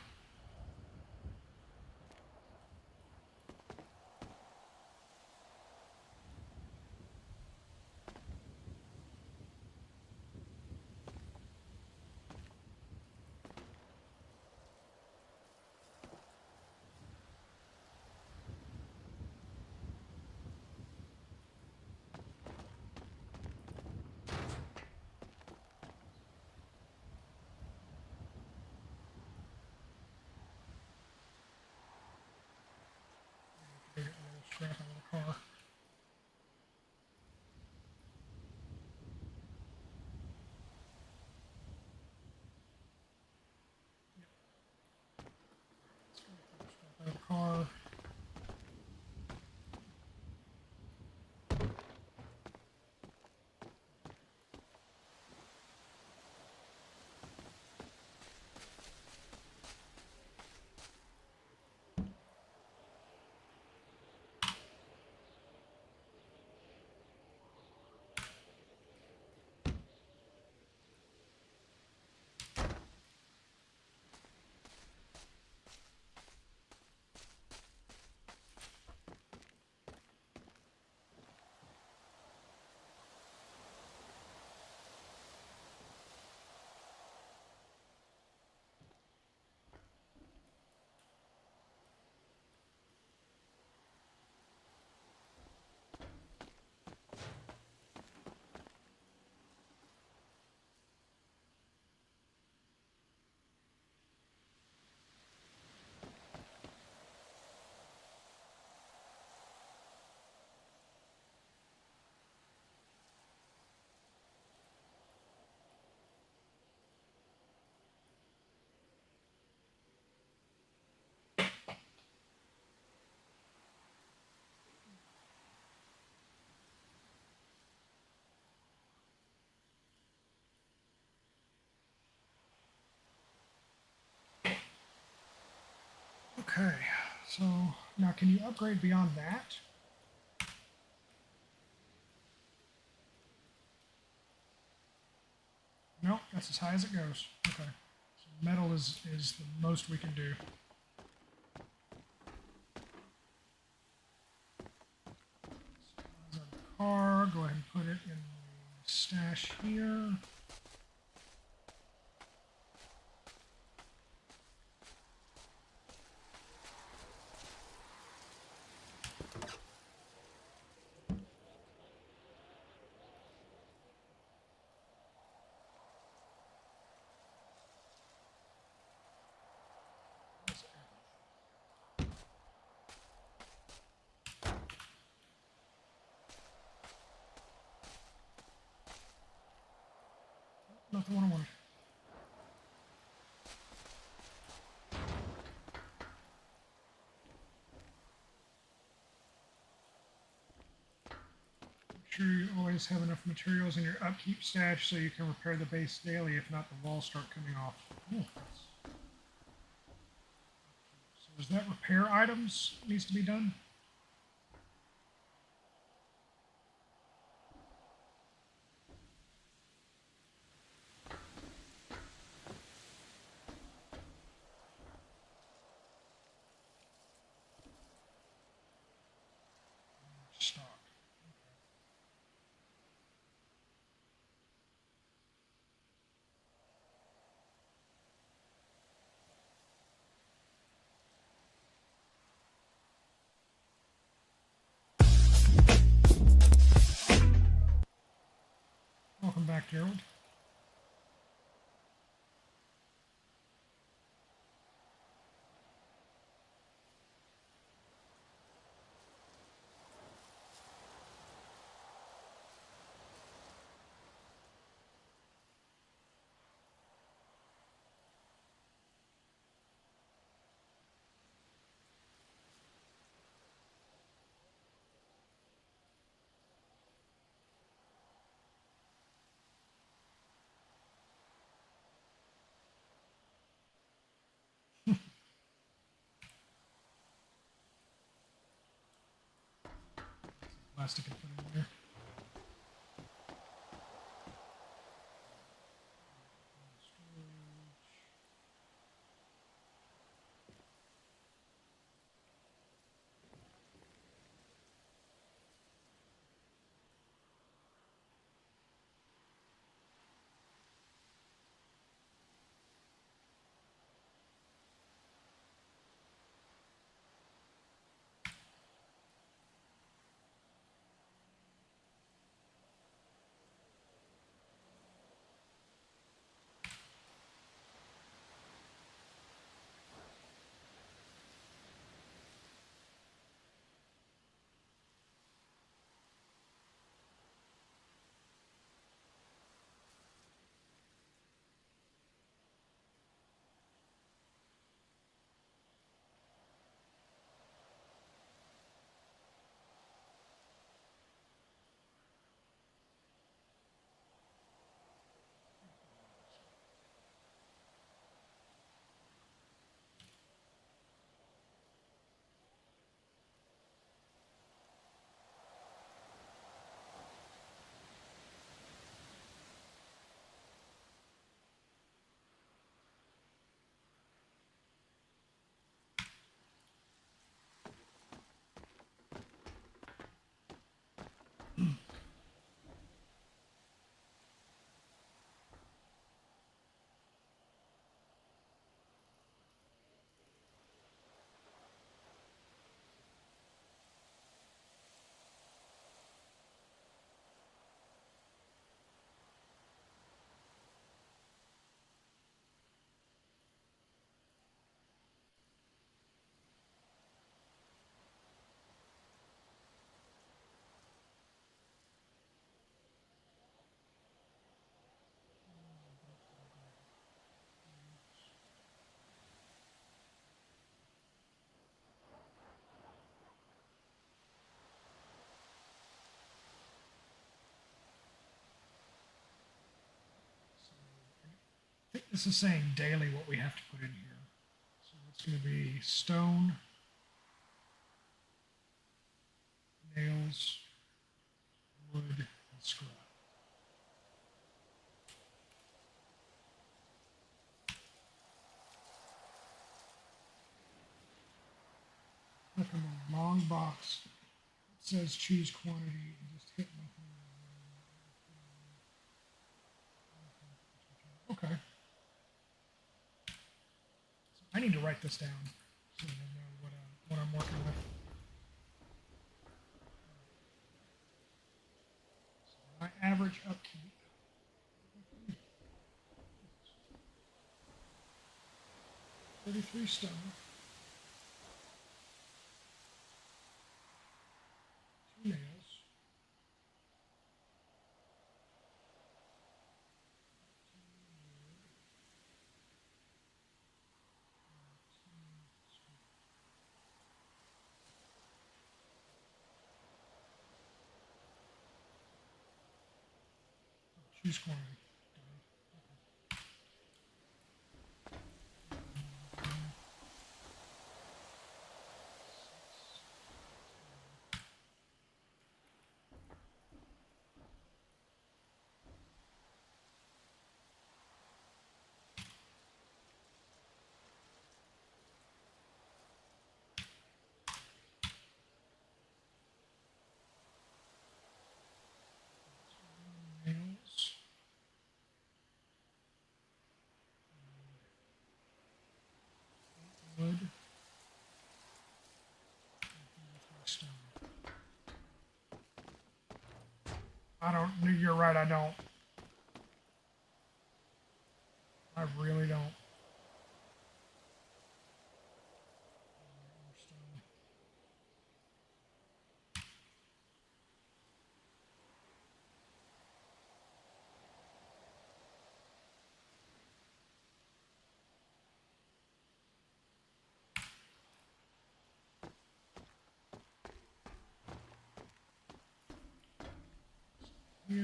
Get another scrap out of the car. Out of the car. Okay, so now can you upgrade beyond that? Nope, that's as high as it goes. Okay, so metal is the most we can do. So the car, go ahead and put it in the stash here. Not the one I wanted. Make sure you always have enough materials in your upkeep stash so you can repair the base daily. If not, the walls start coming off. Oh, so is that repair items needs to be done? Stock. Welcome back, Gerald. Plastic and put in there. I think this is saying daily what we have to put in here. So it's going to be stone, nails, wood, and scrap. Look in the long box. It says choose quantity and just hit nothing. Okay. So I need to write this down so I know what I'm working with. So my average upkeep. 33 stone. 2 nails. Choose corner. Nails. Wood. Stone. I don't. You're right. I don't. I really don't. Here.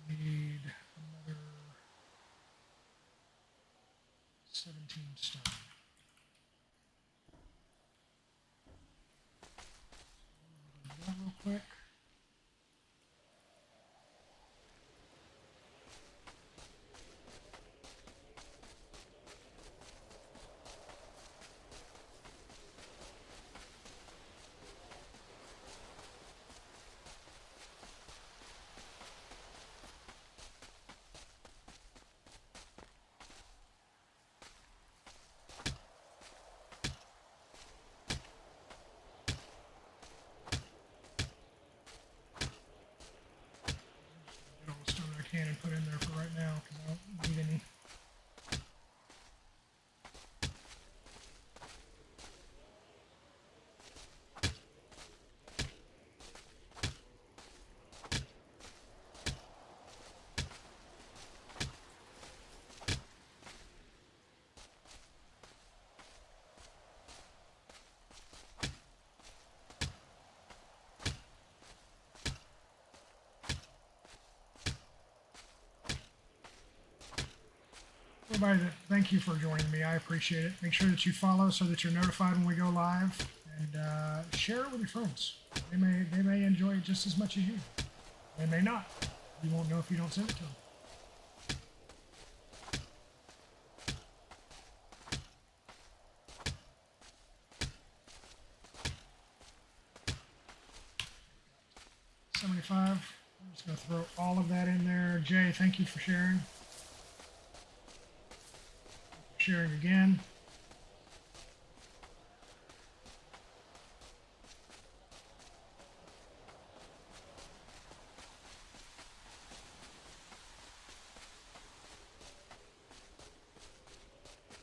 Need another 17 stone. Do that real quick. Get all the stone I can and put in there for right now because I don't need any. Everybody, thank you for joining me. I appreciate it. Make sure that you follow so that you're notified when we go live, and share it with your friends. They may enjoy it just as much as you. They may not. You won't know if you don't send it to them. $75. I'm just going to throw all of that in there. Jay, thank you for sharing. Sharing again.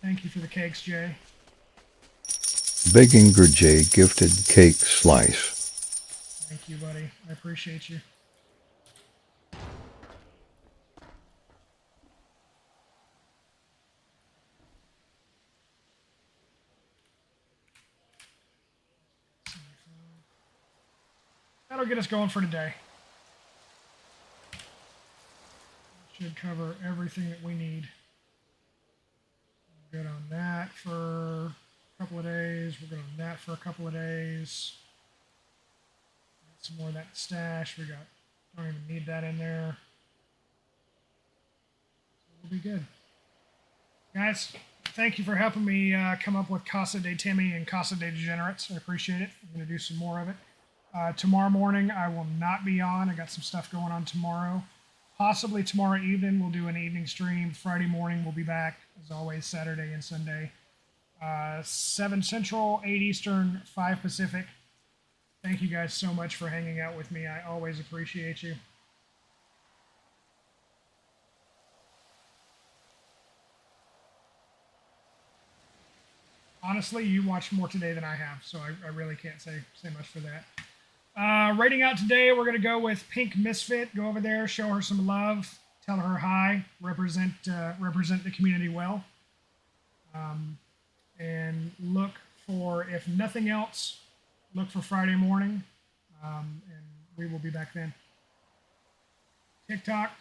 Thank you for the cakes, Jay.
Baking Jay gifted cake slice.
Thank you, buddy. I appreciate you. That'll get us going for today. Should cover everything that we need. We're good on that for a couple of days. We're good on that for a couple of days. Got some more of that stash. Don't even need that in there. So we'll be good. Guys, thank you for helping me come up with Casa de Timmy and Casa de Degenerates. I appreciate it. I'm going to do some more of it. Tomorrow morning, I will not be on. I got some stuff going on tomorrow. Possibly tomorrow evening, we'll do an evening stream. Friday morning, we'll be back, as always, Saturday and Sunday. 7 Central, 8 Eastern, 5 Pacific. Thank you guys so much for hanging out with me. I always appreciate you. Honestly, you watched more today than I have, so I really can't say much for that. Rating out today, we're going to go with Pink Misfit. Go over there, show her some love, tell her hi, represent the community well. and look for, if nothing else, look for Friday morning, and we will be back then. TikTok,